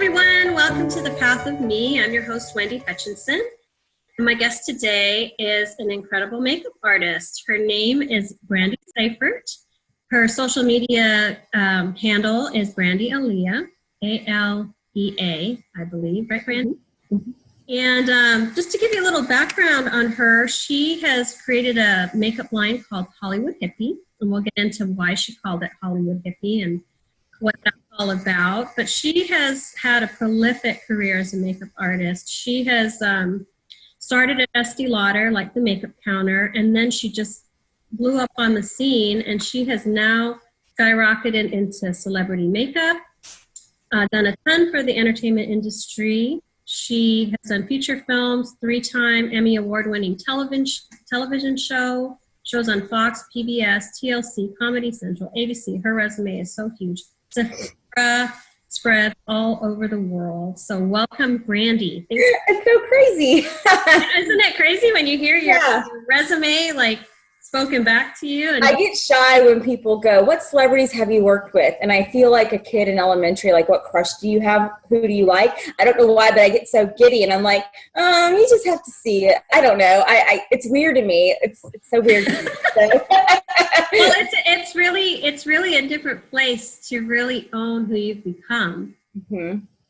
everyone. Welcome to The Path of Me. I'm your host, Wendy Hutchinson. And my guest today is an incredible makeup artist. Her name is Brandie Seifert. Her social media handle is Brandie Alea, A-L-E-A, I believe. Right, Brandie? Mm-hmm. And just to give you a little background on her, she has created a makeup line called Hollywood Hippie. And we'll get into why she called it Hollywood Hippie and what that's all about. But she has had a prolific career as a makeup artist. She has started at Estee Lauder, like the makeup counter, and then she just blew up on the scene, and she has now skyrocketed into celebrity makeup, done a ton for the entertainment industry. She has done feature films, 3-time Emmy Award-winning television shows on Fox, PBS, TLC, Comedy Central, ABC. Her resume is so huge. Sephora spread all over the world. So welcome, Brandie. It's so crazy. Isn't it crazy when you hear your resume like spoken back to you? And I get shy when people go, what celebrities have you worked with? And I feel like a kid in elementary, like, what crush do you have? Who do you like? I don't know why, but I get so giddy and I'm like, you just have to see it. I don't know. It's weird to me. It's so weird to me. So. Well, it's really a different place to really own who you've become,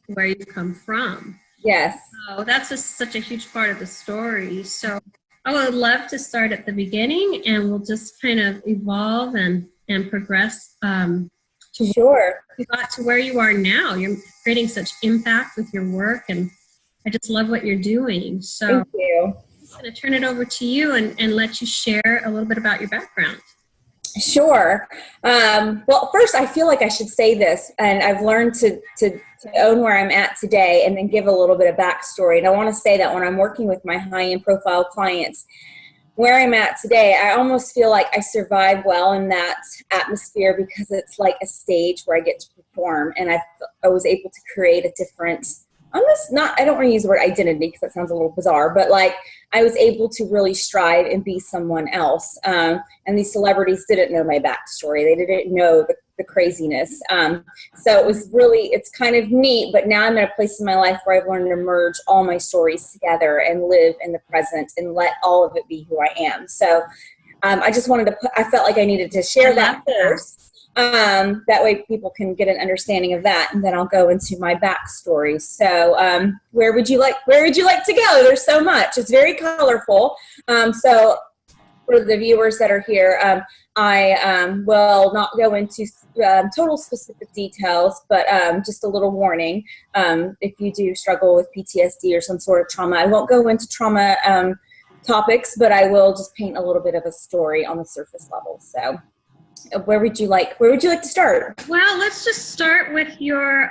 where you've come from. Yes. So that's just such a huge part of the story. So I would love to start at the beginning, and we'll just kind of evolve and progress to sure. you got to where you are now. You're creating such impact with your work, and I just love what you're doing. So thank you. I'm going to turn it over to you and let you share a little bit about your background. Sure. Well, first, I feel like I should say this, and I've learned to own where I'm at today and then give a little bit of backstory. And I want to say that when I'm working with my high-end profile clients, where I'm at today, I almost feel like I survive well in that atmosphere because it's like a stage where I get to perform, and I was able to create a different, I don't want to use the word identity because that sounds a little bizarre, but like I was able to really strive and be someone else. And these celebrities didn't know my backstory. They didn't know the craziness. So it's kind of neat, but now I'm at a place in my life where I've learned to merge all my stories together and live in the present and let all of it be who I am. So I just wanted to I felt like I needed to share that first. That way people can get an understanding of that, and then I'll go into my backstory. So where would you like to go? There's so much. It's very colorful. So for the viewers that are here, I will not go into total specific details, but just a little warning. If you do struggle with PTSD or some sort of trauma, I won't go into trauma topics, but I will just paint a little bit of a story on the surface level. So where would you like to start? Well, let's just start with your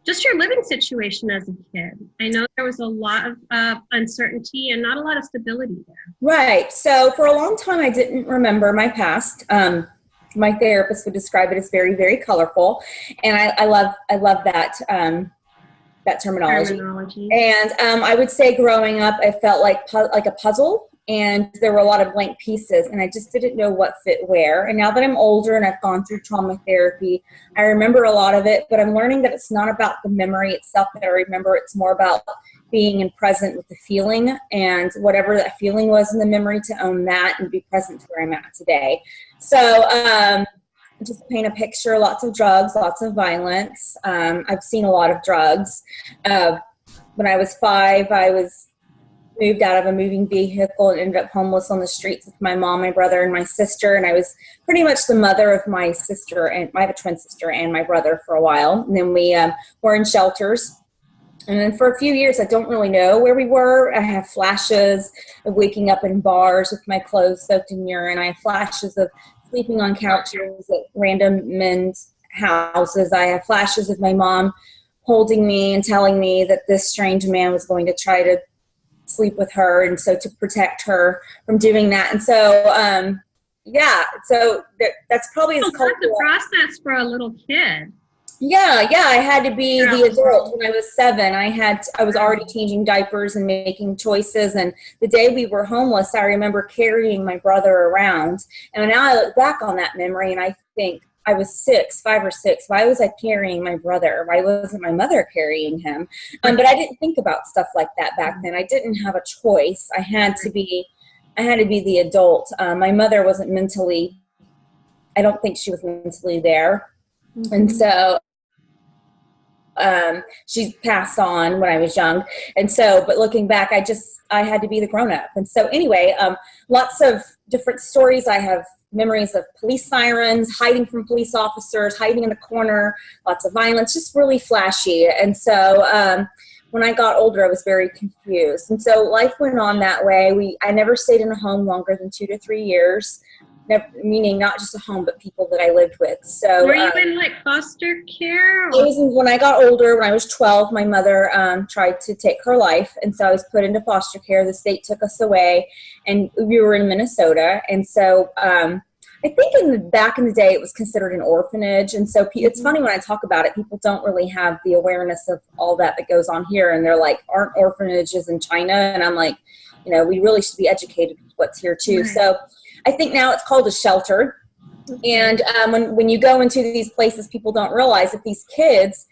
your living situation as a kid. I know there was a lot of uncertainty and not a lot of stability there. Right. So for a long time, I didn't remember my past. My therapist would describe it as very, very colorful, and I love that that terminology. And I would say growing up, I felt like a puzzle. And there were a lot of blank pieces, and I just didn't know what fit where. And now that I'm older and I've gone through trauma therapy, I remember a lot of it, but I'm learning that it's not about the memory itself that I remember. It's more about being in present with the feeling, and whatever that feeling was in the memory, to own that and be present to where I'm at today. So just to paint a picture, lots of drugs, lots of violence. I've seen a lot of drugs. When I was 5, I was moved out of a moving vehicle and ended up homeless on the streets with my mom, my brother, and my sister. And I was pretty much the mother of my sister, and I have a twin sister, and my brother for a while. And then we were in shelters. And then for a few years, I don't really know where we were. I have flashes of waking up in bars with my clothes soaked in urine. I have flashes of sleeping on couches at random men's houses. I have flashes of my mom holding me and telling me that this strange man was going to try to sleep with her, and so to protect her from doing that. And so that's probably as cultural. That's a process for a little kid. Yeah, I had to be the adult when I was 7. I was already changing diapers and making choices, and the day we were homeless, I remember carrying my brother around. And now I look back on that memory and I think, I was 5 or 6. Why was I carrying my brother? Why wasn't my mother carrying him? But I didn't think about stuff like that back then. I didn't have a choice. I had to be the adult. My mother wasn't mentally, I don't think she was mentally there. And so she passed on when I was young. And so, but looking back, I had to be the grown up. And so anyway, lots of different stories. I have memories of police sirens, hiding from police officers, hiding in a corner, lots of violence, just really flashy. And so when I got older, I was very confused. And so life went on that way. I never stayed in a home longer than 2 to 3 years. Meaning not just a home, but people that I lived with. So were you in like foster care? When I got older, when I was 12, my mother tried to take her life. And so I was put into foster care. The state took us away, and we were in Minnesota. And so I think back in the day, it was considered an orphanage. And so it's funny when I talk about it, people don't really have the awareness of all that goes on here. And they're like, aren't orphanages in China? And I'm like, we really should be educated with what's here too. Right. So I think now it's called a shelter. And when you go into these places, people don't realize that these kids,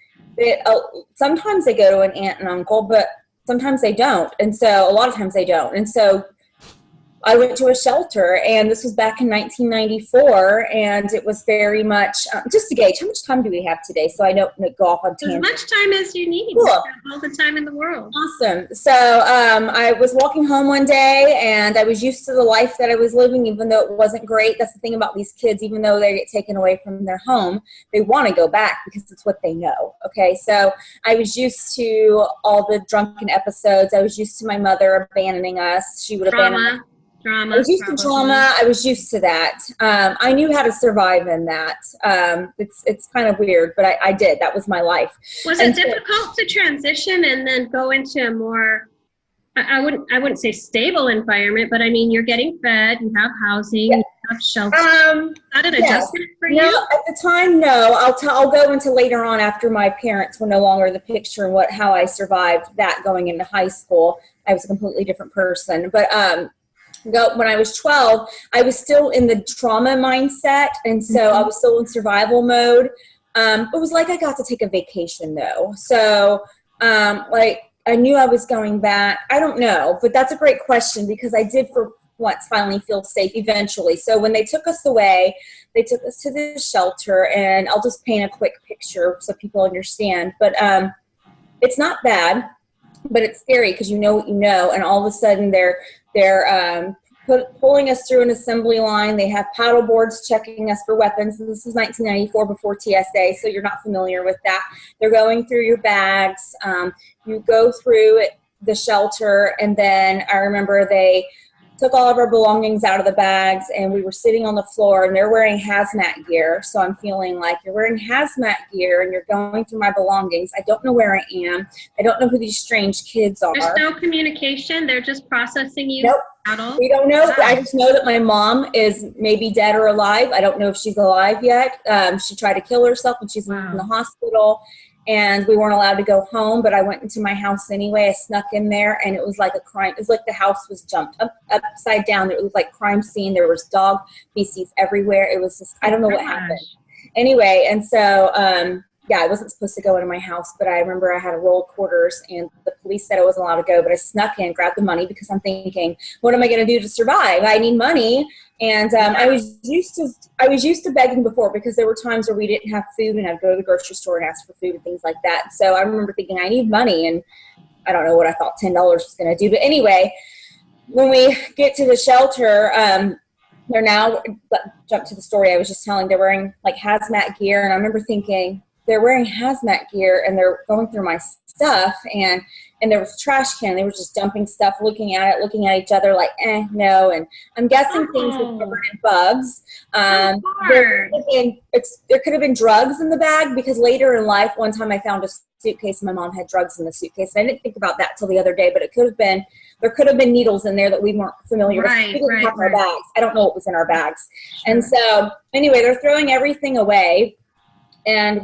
sometimes they go to an aunt and uncle, but sometimes they don't. And so a lot of times they don't. And so I went to a shelter, and this was back in 1994, and it was very much, just to gauge, how much time do we have today? So I don't go off on tangents. As much time as you need. Cool. You have all the time in the world. Awesome. So I was walking home one day, and I was used to the life that I was living, even though it wasn't great. That's the thing about these kids. Even though they get taken away from their home, they want to go back because it's what they know. Okay, so I was used to all the drunken episodes. I was used to my mother abandoning us. She would abandon us. Drama. I was used to drama. I was used to that. I knew how to survive in that. It's kind of weird, but I did. That was my life. Was it difficult to transition and then go into a more, I wouldn't say stable environment, but I mean, you're getting fed, you have housing, you have shelter. How did it adjustment for you? No, at the time, no. I'll go into later on after my parents were no longer in the picture and how I survived that going into high school. I was a completely different person, but when I was 12, I was still in the trauma mindset, and so I was still in survival mode. It was like I got to take a vacation, though. So, I knew I was going back. I don't know, but that's a great question, because I did for once finally feel safe eventually. So when they took us away, they took us to the shelter, and I'll just paint a quick picture so people understand. But it's not bad, but it's scary because you know what you know, and all of a sudden they're pulling us through an assembly line. They have paddle boards checking us for weapons. This is 1994, before TSA, so you're not familiar with that. They're going through your bags. You go through the shelter, and then I remember they took all of our belongings out of the bags, and we were sitting on the floor, and they're wearing hazmat gear. So I'm feeling like, you're wearing hazmat gear and you're going through my belongings. I don't know where I am. I don't know who these strange kids are. There's no communication. They're just processing you. Nope. We don't know. I just know that my mom is maybe dead or alive. I don't know if she's alive yet. She tried to kill herself when she's in the hospital. And we weren't allowed to go home, but I went into my house anyway. I snuck in there, and it was like a crime. It was like the house was jumped upside down. It was like crime scene. There was dog feces everywhere. It was just, I don't know what happened. Anyway, and so, I wasn't supposed to go into my house, but I remember I had a roll of quarters, and the police said I wasn't allowed to go, but I snuck in, grabbed the money, because I'm thinking, what am I going to do to survive? I need money. And I was used to begging before, because there were times where we didn't have food, and I'd go to the grocery store and ask for food and things like that. So I remember thinking, I need money, and I don't know what I thought $10 was going to do. But anyway, when we get to the shelter, they're now, jump to the story I was just telling, they're wearing like hazmat gear, and I remember thinking, they're wearing hazmat gear and they're going through my stuff, and there was a trash can. They were just dumping stuff, looking at each other like, no. And I'm guessing things were covered in bugs. There could have been drugs in the bag, because later in life, one time I found a suitcase and my mom had drugs in the suitcase. And I didn't think about that till the other day, but there could have been needles in there that we weren't familiar with. We didn't have our bags. I don't know what was in our bags. Sure. And so anyway, they're throwing everything away. And it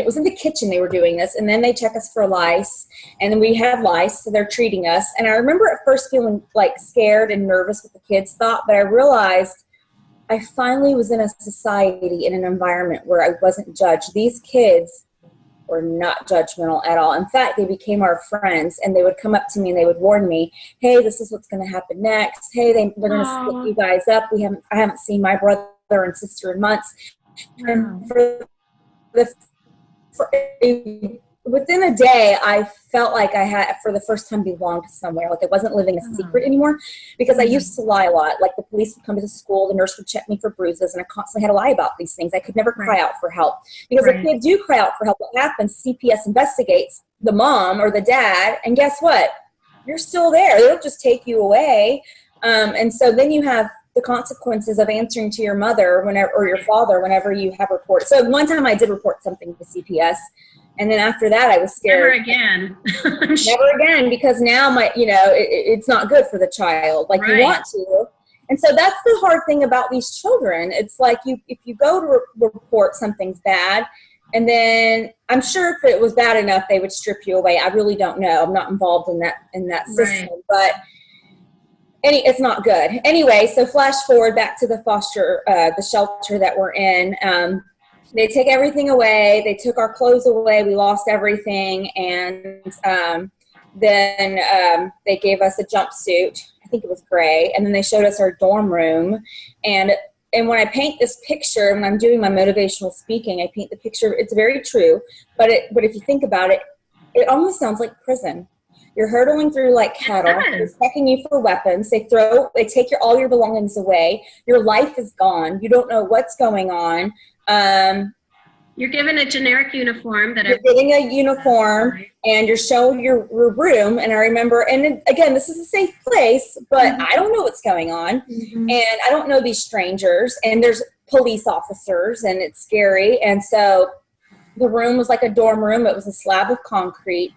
was in the kitchen they were doing this, and then they check us for lice, and then we had lice, so they're treating us. And I remember at first feeling like scared and nervous what the kids thought, but I realized I finally was in a society, in an environment where I wasn't judged. These kids were not judgmental at all. In fact, they became our friends, and they would come up to me and they would warn me, hey, this is what's going to happen next. Hey, they're going to split you guys up. I haven't seen my brother and sister in months. And within a day, I felt like I had, for the first time, belonged somewhere. Like I wasn't living a secret anymore, because I used to lie a lot. Like the police would come to the school, the nurse would check me for bruises, and I constantly had to lie about these things. I could never cry out for help, because if kids do cry out for help, what happens? CPS investigates the mom or the dad, and guess what? You're still there. They don't just take you away. And so then you have the consequences of answering to your mother whenever, or your father, whenever you have reported. So one time I did report something to CPS. And then after that, I was scared. Never again. Never again, because now it's not good for the child. Like you want to. And so that's the hard thing about these children. It's like if you go to report something's bad, and then I'm sure if it was bad enough, they would strip you away. I really don't know. I'm not involved in that system, but it's not good. Anyway, so flash forward back to the shelter that we're in. They take everything away. They took our clothes away. We lost everything. And then they gave us a jumpsuit. I think it was gray. And then they showed us our dorm room. And when I paint this picture, when I'm doing my motivational speaking, I paint the picture. It's very true. But if you think about it, it almost sounds like prison. You're hurtling through like cattle. They're checking you for weapons. They take all your belongings away. Your life is gone. You don't know what's going on. You're given a generic uniform you're getting a uniform, and you're showing your room. And I remember, and again, this is a safe place, but I don't know what's going on, and I don't know these strangers, and there's police officers, and it's scary. And so the room was like a dorm room. It was a slab of concrete,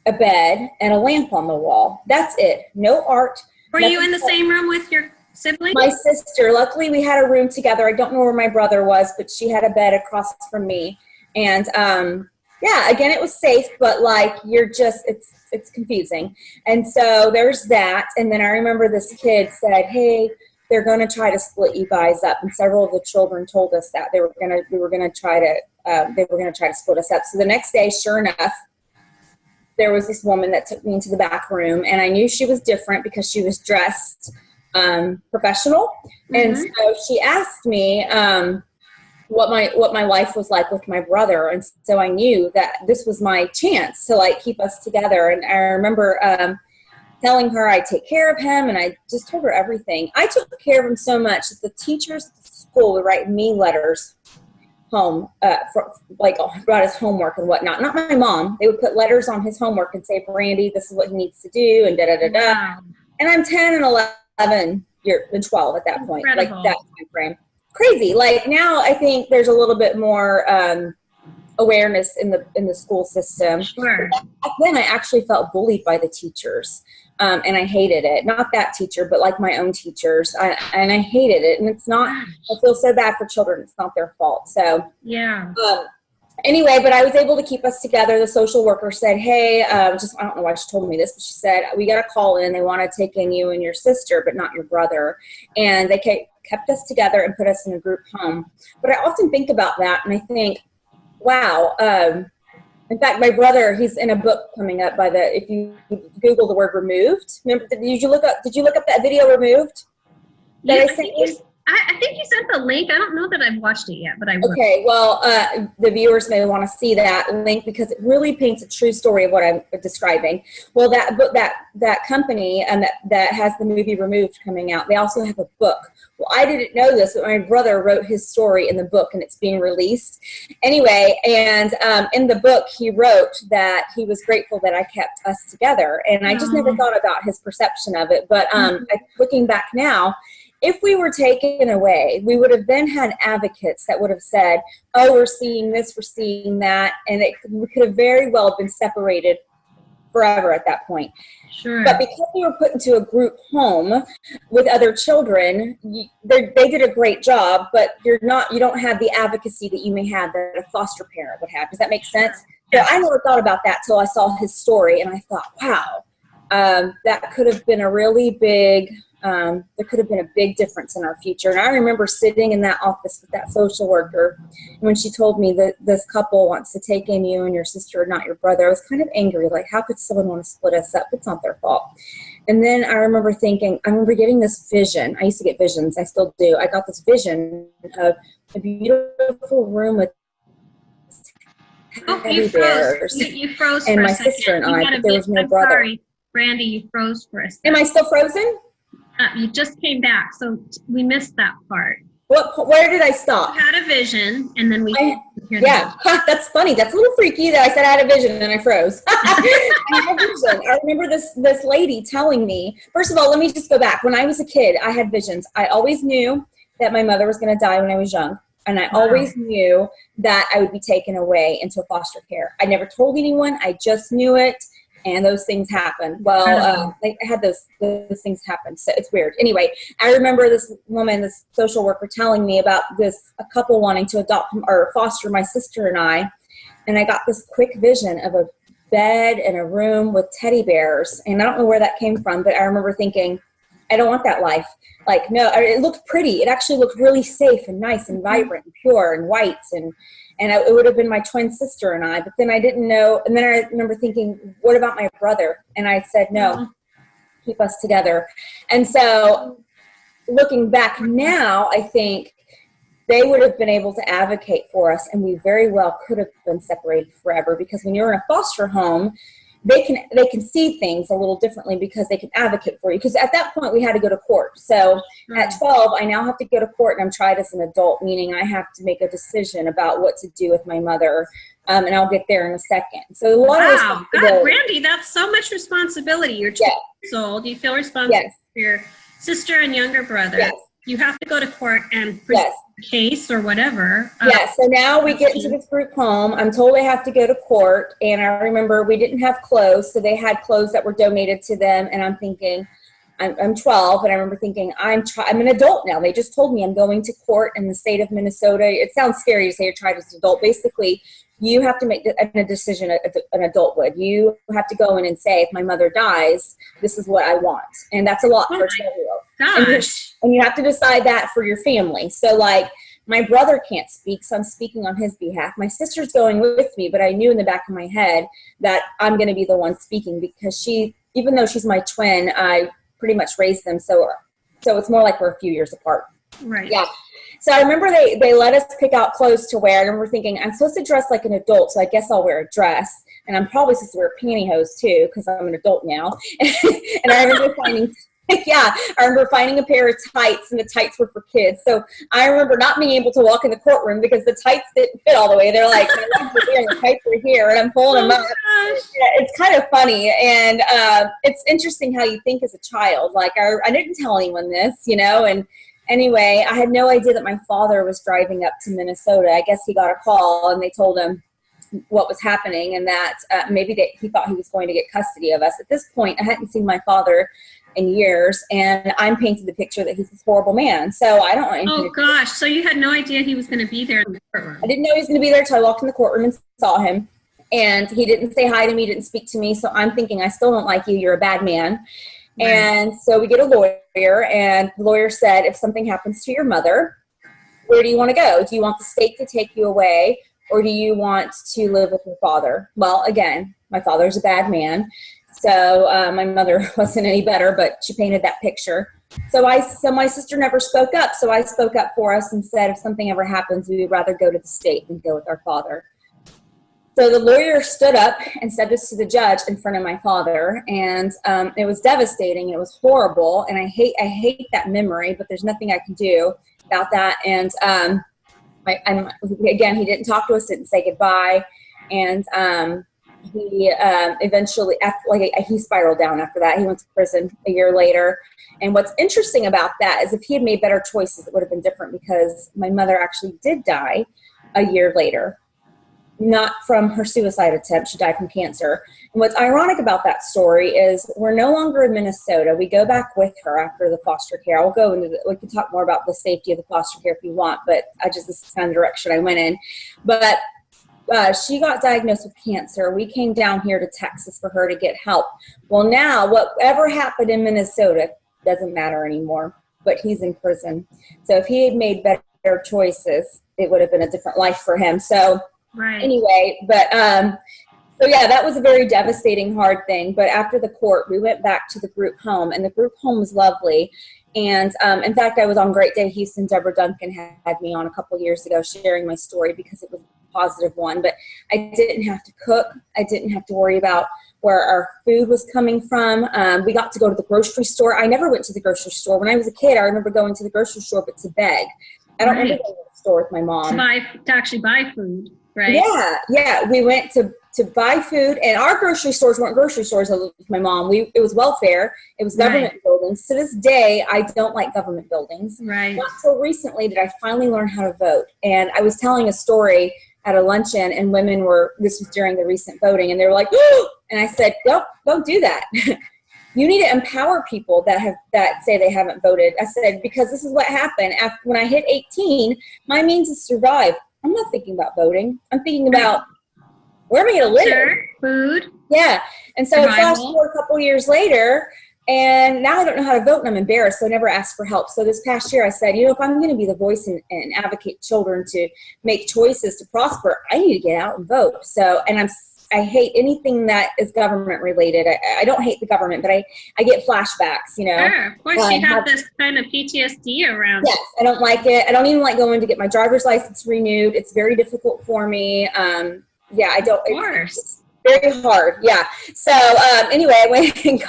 a bed, and a lamp on the wall. That's it. No art. Were you in the same room with your sibling? My sister. Luckily, we had a room together. I don't know where my brother was, but she had a bed across from me. And again, it was safe, but like it's confusing. And so there's that. And then I remember this kid said, "Hey, they're going to try to split you guys up." And several of the children told us that they were going to try to split us up. So the next day, sure enough, there was this woman that took me into the back room, and I knew she was different because she was dressed professional. And so she asked me what my life was like with my brother, and so I knew that this was my chance to like keep us together. And I remember telling her I'd take care of him, and I just told her everything. I took care of him so much that the teachers at the school would write me letters home about his homework and whatnot. Not my mom. They would put letters on his homework and say, "Brandie, this is what he needs to do," and da-da-da-da. Wow. And I'm 10 and 11, and 12 at that point. Incredible. Like that time frame. Crazy. Like now I think there's a little bit more awareness in the school system. Sure. But back then I actually felt bullied by the teachers. And I hated it. Not that teacher, but like my own teachers. And I hated it. And it's not, I feel so bad for children. It's not their fault. So yeah. Anyway, but I was able to keep us together. The social worker said, "Hey, I don't know why she told me this, but she said, we got a call in. They want to take in you and your sister, but not your brother." And they kept us together and put us in a group home. But I often think about that, and I think, wow. In fact, my brother, he's in a book coming up if you Google the word "removed." Remember, did you look up that video "Removed"? I think you sent the link. I don't know that I've watched it yet, but I will. Okay, well, the viewers may want to see that link because it really paints a true story of what I'm describing. Well, that company and that has the movie "Removed" coming out, they also have a book. Well, I didn't know this, but my brother wrote his story in the book, and it's being released. Anyway, and in the book, he wrote that he was grateful that I kept us together, and I just never thought about his perception of it. But looking back now, if we were taken away, we would have then had advocates that would have said, "Oh, we're seeing this, we're seeing that," and we could have very well been separated forever at that point. Sure. But because we were put into a group home with other children, they did a great job, but you don't have the advocacy that you may have that a foster parent would have. Does that make sense? So I never thought about that till I saw his story, and I thought, wow, that could have been a really big there could have been a big difference in our future. And I remember sitting in that office with that social worker, and when she told me that this couple wants to take in you and your sister, not your brother, I was kind of angry. Like, how could someone want to split us up? It's not their fault. And then I remember getting this vision. I used to get visions. I still do. I got this vision of a beautiful room with teddy bears. You froze and for my a second. sister and I, but there was no I'm brother. Sorry, Brandie, you froze for a second. Am I still frozen? You just came back, so we missed that part. Where did I stop? You had a vision, and then yeah, that's funny. That's a little freaky that I said I had a vision and I froze. I had a vision. I remember this lady telling me, first of all, let me just go back. When I was a kid, I had visions. I always knew that my mother was going to die when I was young. And I always knew that I would be taken away into foster care. I never told anyone. I just knew it. And those things happen. Well, I had those things happen. So it's weird. Anyway, I remember this woman, this social worker, telling me about a couple wanting to adopt or foster my sister and I. And I got this quick vision of a bed and a room with teddy bears. And I don't know where that came from, but I remember thinking, I don't want that life. Like, no, it looked pretty. It actually looked really safe and nice and vibrant and pure and white. And it would have been my twin sister and I, but then I didn't know. And then I remember thinking, what about my brother? And I said, no, keep us together. And so looking back now, I think they would have been able to advocate for us, and we very well could have been separated forever, because when you're in a foster home, they can see things a little differently because they can advocate for you. Because at that point we had to go to court. So at 12, I now have to go to court, and I'm tried as an adult, meaning I have to make a decision about what to do with my mother. And I'll get there in a second. So a lot of God, Brandie, that's so much responsibility. You're 2 years old. You feel responsible for your sister and younger brother. Yes. You have to go to court and present a case or whatever. So now we get into this group home. I'm told I have to go to court, and I remember we didn't have clothes, so they had clothes that were donated to them, and I'm thinking, I'm 12, and I remember thinking, I'm an adult now. They just told me I'm going to court in the state of Minnesota. It sounds scary to say you're tried as an adult. Basically, you have to make a decision an adult would. You have to go in and say, if my mother dies, this is what I want. And that's a lot for a 12-year-old. And you have to decide that for your family. So, like, my brother can't speak, so I'm speaking on his behalf. My sister's going with me, but I knew in the back of my head that I'm going to be the one speaking, because even though she's my twin, I pretty much raised them. So it's more like we're a few years apart. Right. Yeah. So I remember they let us pick out clothes to wear. I remember thinking, I'm supposed to dress like an adult, so I guess I'll wear a dress. And I'm probably supposed to wear pantyhose too, because I'm an adult now. And I remember finding a pair of tights, and the tights were for kids. So I remember not being able to walk in the courtroom because the tights didn't fit all the way. They're like, my legs are here and the tights are here, and I'm pulling them up. Yeah, it's kind of funny. And it's interesting how you think as a child. Like, I didn't tell anyone this, and anyway, I had no idea that my father was driving up to Minnesota. I guess he got a call, and they told him what was happening, and that he thought he was going to get custody of us. At this point, I hadn't seen my father in years, and I'm painted the picture that he's this horrible man. So I don't want anything. Oh gosh! So you had no idea he was going to be there in the courtroom? I didn't know he was going to be there until I walked in the courtroom and saw him. And he didn't say hi to me, didn't speak to me. So I'm thinking, I still don't like you. You're a bad man. Right. And so we get a lawyer, and the lawyer said, if something happens to your mother, where do you want to go? Do you want the state to take you away, or do you want to live with your father? Well, again, my father's a bad man. So my mother wasn't any better, but she painted that picture. So my sister never spoke up. So I spoke up for us and said, if something ever happens, we would rather go to the state than go with our father. So the lawyer stood up and said this to the judge in front of my father, and it was devastating. It was horrible, and I hate that memory, but there's nothing I can do about that. And again, he didn't talk to us, didn't say goodbye, and he eventually, he spiraled down after that. He went to prison a year later. And what's interesting about that is if he had made better choices, it would have been different, because my mother actually did die a year later. Not from her suicide attempt. She died from cancer. And what's ironic about that story is we're no longer in Minnesota. We go back with her after the foster care. I'll go into we can talk more about the safety of the foster care if you want, but this is kind of the direction I went in. But she got diagnosed with cancer. We came down here to Texas for her to get help. Well, now whatever happened in Minnesota doesn't matter anymore, but he's in prison. So if he had made better choices, it would have been a different life for him. So anyway, but so yeah, that was a very devastating, hard thing. But after the court, we went back to the group home, and the group home was lovely. And in fact, I was on Great Day Houston. Deborah Duncan had me on a couple years ago sharing my story because it was a positive one. But I didn't have to cook. I didn't have to worry about where our food was coming from. We got to go to the grocery store. I never went to the grocery store. When I was a kid, I remember going to the grocery store, but to beg. I don't remember going to the store with my mom. To actually buy food, right? Yeah. We went to buy food, and our grocery stores weren't grocery stores. I lived with my mom. It was welfare. It was government buildings. To this day, I don't like government buildings. Right. Not so recently did I finally learn how to vote. And I was telling a story at a luncheon, and women this was during the recent voting, and they were like, oh! And I said, nope, don't do that. You need to empower people that say they haven't voted. I said, because this is what happened. When I hit 18, my means to survive. I'm not thinking about voting. I'm thinking about where am I going to live? Sure. Food. Yeah. And so flash forward a couple years later, and now I don't know how to vote, and I'm embarrassed, so I never asked for help. So this past year I said, if I'm going to be the voice and advocate children to make choices to prosper, I need to get out and vote. So, and I hate anything that is government related. I don't hate the government, but I get flashbacks, Sure, of course, you have this kind of PTSD around. Yes, I don't like it. I don't even like going to get my driver's license renewed. It's very difficult for me. I don't. Of course. It's very hard. Yeah. So anyway, I went and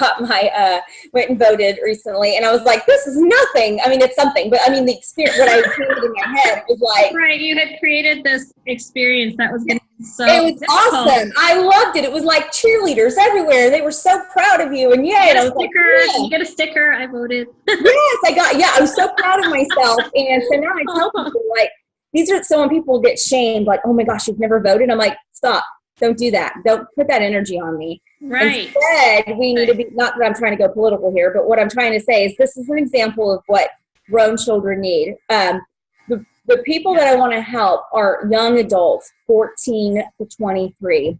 went and voted recently, and I was like, this is nothing. I mean, it's something, but I mean, the experience, what I created in my head was like. Right, you had created this experience that was going to be so it was difficult. Awesome. I loved it. It was like cheerleaders everywhere. They were so proud of you, and yay. You get a sticker. I voted. Yes, I was so proud of myself, and so now I tell people so when people get shamed, like, oh my gosh, you've never voted. I'm like, stop. Don't do that. Don't put that energy on me. Right. Instead, we need to be, not that I'm trying to go political here, but what I'm trying to say is this is an example of what grown children need. The people that I want to help are young adults, 14 to 23,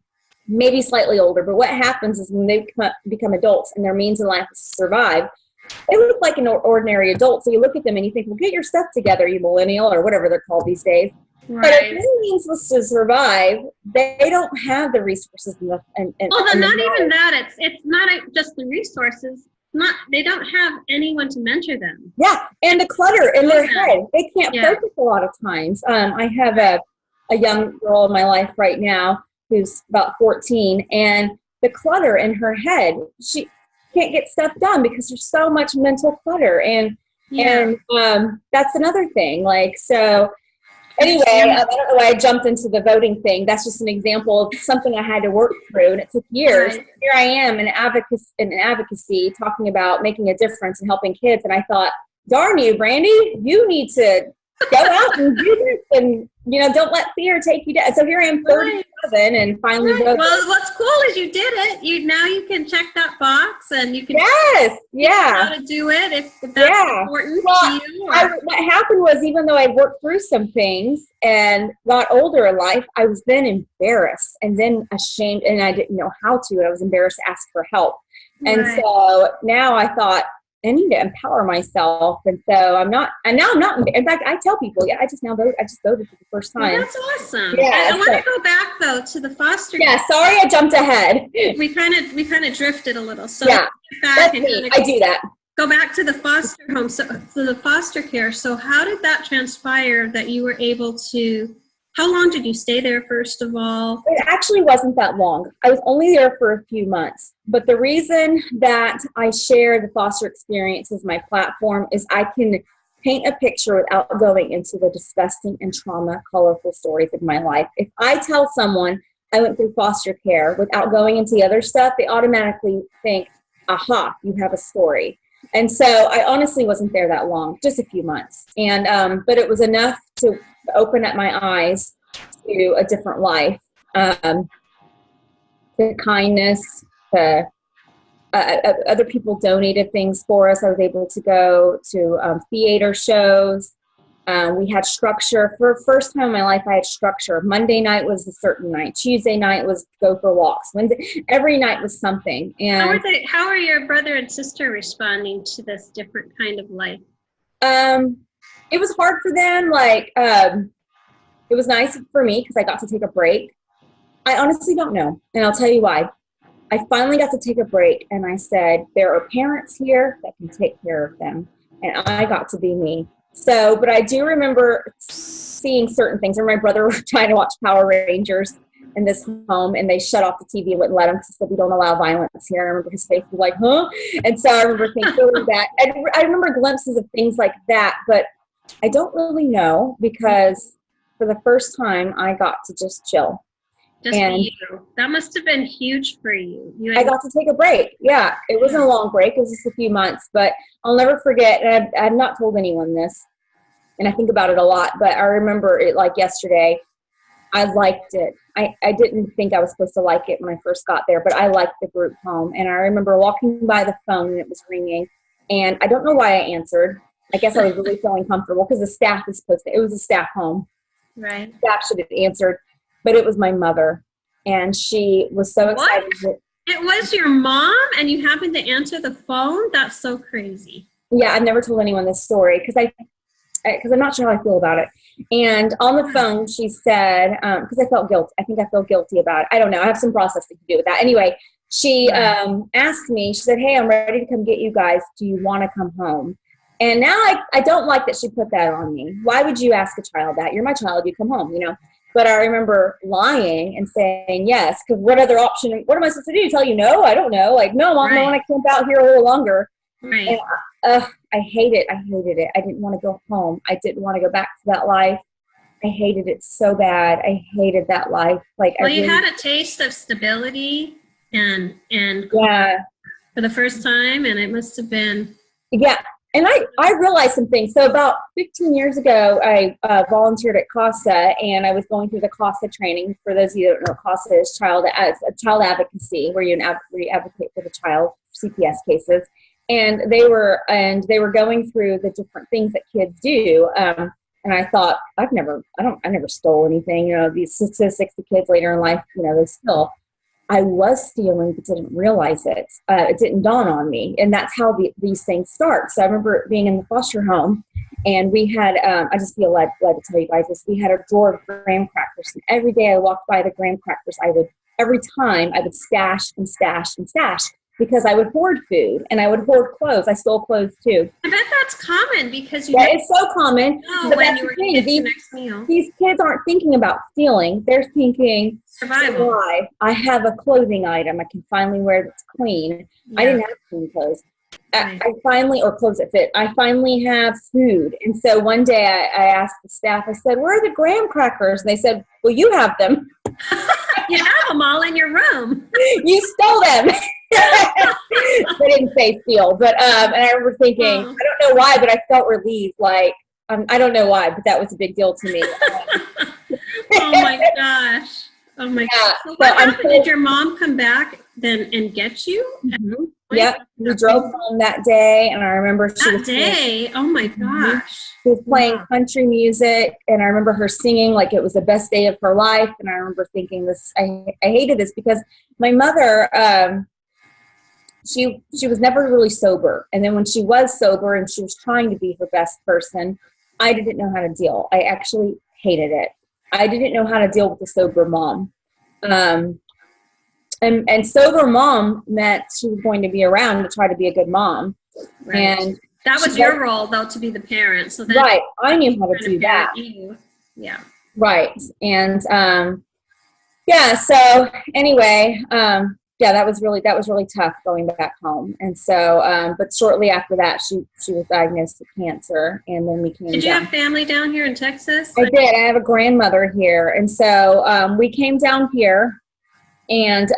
maybe slightly older. But what happens is when they become adults and their means in life is to survive, they look like an ordinary adult. So you look at them and you think, well, get your stuff together, you millennial, or whatever they're called these days. Right. But if their means was to survive, they don't have the resources. Well, not even that. It's not just the resources. They don't have anyone to mentor them. Yeah, and the clutter in their head. They can't focus a lot of times. I have a young girl in my life right now who's about 14, and the clutter in her head, she can't get stuff done because there's so much mental clutter. And that's another thing. Anyway, I don't know why I jumped into the voting thing. That's just an example of something I had to work through, and it took years. Right. Here I am in advocacy talking about making a difference and helping kids, and I thought, darn you, Brandie, you need to go out and do this, and don't let fear take you down. So here I am, 37, and finally voted. Well, what's cool is you did it. Now you can check that box, and you can how to do it if that's important to you. What happened was, even though I worked through some things and got older in life, I was then embarrassed and then ashamed, and I didn't know how to. And I was embarrassed to ask for help, and so now I thought, I need to empower myself, and so I'm not. In fact, I tell people, I just voted for the first time. Well, that's awesome. Yeah, I want to go back though to the foster. Yeah, sorry, I jumped ahead. We kind of drifted a little. So that's me. I do that. Go back to the foster home, so the foster care. So how did that transpire that you were able to? How long did you stay there, first of all? It actually wasn't that long. I was only there for a few months. But the reason that I share the foster experience as my platform is I can paint a picture without going into the disgusting and trauma, colorful stories of my life. If I tell someone I went through foster care without going into the other stuff, they automatically think, aha, you have a story. And so I honestly wasn't there that long, just a few months. And but it was enough to open up my eyes to a different life, to kindness, to other people donated things for us. I was able to go to theater shows. We had structure. For the first time in my life, I had structure. Monday night was a certain night. Tuesday night was go for walks. Wednesday, every night was something. And how are your brother and sister responding to this different kind of life? it was hard for them. Like, it was nice for me because I got to take a break. I honestly don't know, and I'll tell you why. I finally got to take a break, and I said, there are parents here that can take care of them, and I got to be me. So, but I do remember seeing certain things. And my brother was trying to watch Power Rangers in this home, and they shut off the TV and wouldn't let him because they said, we don't allow violence here. And I remember his face was like, huh? And so I remember feeling that. I remember glimpses of things like that, but I don't really know because for the first time, I got to just chill. Just and you. That must have been huge for you. I got to take a break. Yeah, it wasn't a long break. It was just a few months, but I'll never forget. And I've not told anyone this, and I think about it a lot, but I remember it like yesterday. I liked it. I didn't think I was supposed to like it when I first got there, but I liked the group home. And I remember walking by the phone and it was ringing, and I don't know why I answered. I guess I was really feeling comfortable because the staff is supposed to. It was a staff home. Right. Staff should have answered. But it was my mother, and she was so excited. What? It was your mom, and you happened to answer the phone? That's so crazy. Yeah, I've never told anyone this story because I'm not sure how I feel about it. And on the phone, she said, because I felt guilty. I think I feel guilty about it. I don't know. I have some processing to do with that. Anyway, she asked me, she said, hey, I'm ready to come get you guys. Do you want to come home? And now I don't like that she put that on me. Why would you ask a child that? You're my child. You come home, you know. But I remember lying and saying yes, because what other option, what am I supposed to do? Tell you no? I don't know. Like, no, Mom, I want to camp out here a little longer. Right. And, I hate it. I hated it. I didn't want to go home. I didn't want to go back to that life. I hated it so bad. I hated that life. Like, well, you had a taste of stability and for the first time, and it must have been. Yeah. And I realized some things. So about 15 years ago, I volunteered at CASA, and I was going through the CASA training. For those of you who don't know, CASA is child advocacy, where you advocate for the child, CPS cases. And they were going through the different things that kids do. And I thought, I never stole anything. You know, these statistics the kids later in life, you know, they steal. I was stealing, but didn't realize it. It didn't dawn on me. And that's how these things start. So I remember being in the foster home, and we had, I just feel led to tell you guys this, we had a drawer of graham crackers. And every day I walked by the graham crackers, every time I would stash and stash and stash, because I would hoard food and I would hoard clothes. I stole clothes too. I bet that's common because it's so common. But when you were getting the next meal. These kids aren't thinking about stealing. They're thinking survival. I have a clothing item I can finally wear that's clean. Yeah. I didn't have clean clothes. Right. I finally, or clothes that fit. I finally have food. And so one day I asked the staff, I said, where are the graham crackers? And they said, well, you have them. You have them all in your room. You stole them. They didn't say steal, but and I remember thinking, I don't know why, but I felt relieved. Like, I don't know why, but that was a big deal to me. Oh my gosh! Oh my gosh! So what happened? Did your mom come back then and get you? Mm-hmm. Yep, we drove home that day, and I remember Oh my gosh! She was playing country music, and I remember her singing like it was the best day of her life. And I remember thinking, I hated this because my mother, she was never really sober, and then when she was sober and she was trying to be her best person, I didn't know how to deal. I actually hated it. I didn't know how to deal with a sober mom. And sober mom meant she was going to be around to try to be a good mom. Right. And that was your role, though, to be the parent. So then right, I knew how to do that. Yeah. Right, and so anyway, that was really tough going back home. And so, but shortly after that, she was diagnosed with cancer, and then we came. Did you have family down here in Texas? I did. I have a grandmother here, and so we came down here, and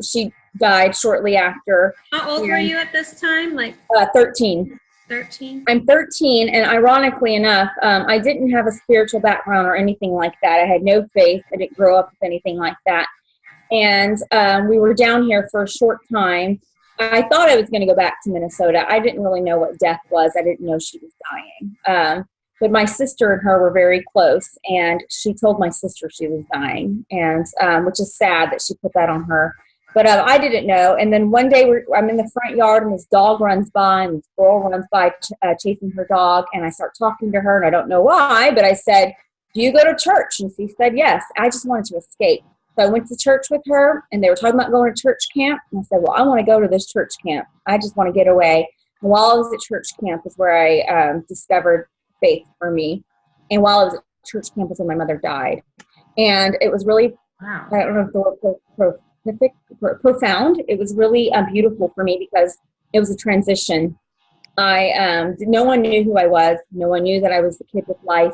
she died shortly after. How old were you at this time? Like 13. 13? I'm 13, and ironically enough, I didn't have a spiritual background or anything like that. I had no faith. I didn't grow up with anything like that. And we were down here for a short time. I thought I was going to go back to Minnesota. I didn't really know what death was. I didn't know she was dying. But my sister and her were very close, and she told my sister she was dying, and which is sad that she put that on her. But I didn't know. And then one day I'm in the front yard, and this dog runs by, and this girl runs by chasing her dog, and I start talking to her, and I don't know why, but I said, "Do you go to church?" And she said, "Yes." I just wanted to escape. So I went to church with her, and they were talking about going to church camp. And I said, "Well, I want to go to this church camp. I just want to get away." And while I was at church camp is where I discovered faith for me. And while I was at church camp is when my mother died. And it was really, Wow. I don't know if the word profound. It was really beautiful for me because it was a transition. No one knew who I was. No one knew that I was the kid with life.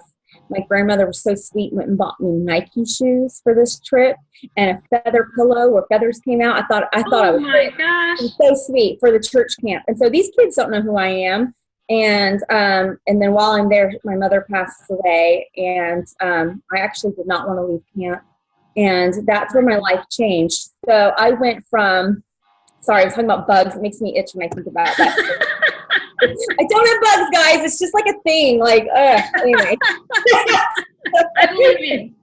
My grandmother was so sweet, went and bought me Nike shoes for this trip and a feather pillow where feathers came out. I thought I was, oh my gosh, so sweet for the church camp. And so these kids don't know who I am. And then while I'm there, my mother passed away, and I actually did not want to leave camp. And that's where my life changed. So I went from, sorry, I was talking about bugs. It makes me itch when I think about that. I don't have bugs, guys. It's just like a thing. Like, anyway. I believe you.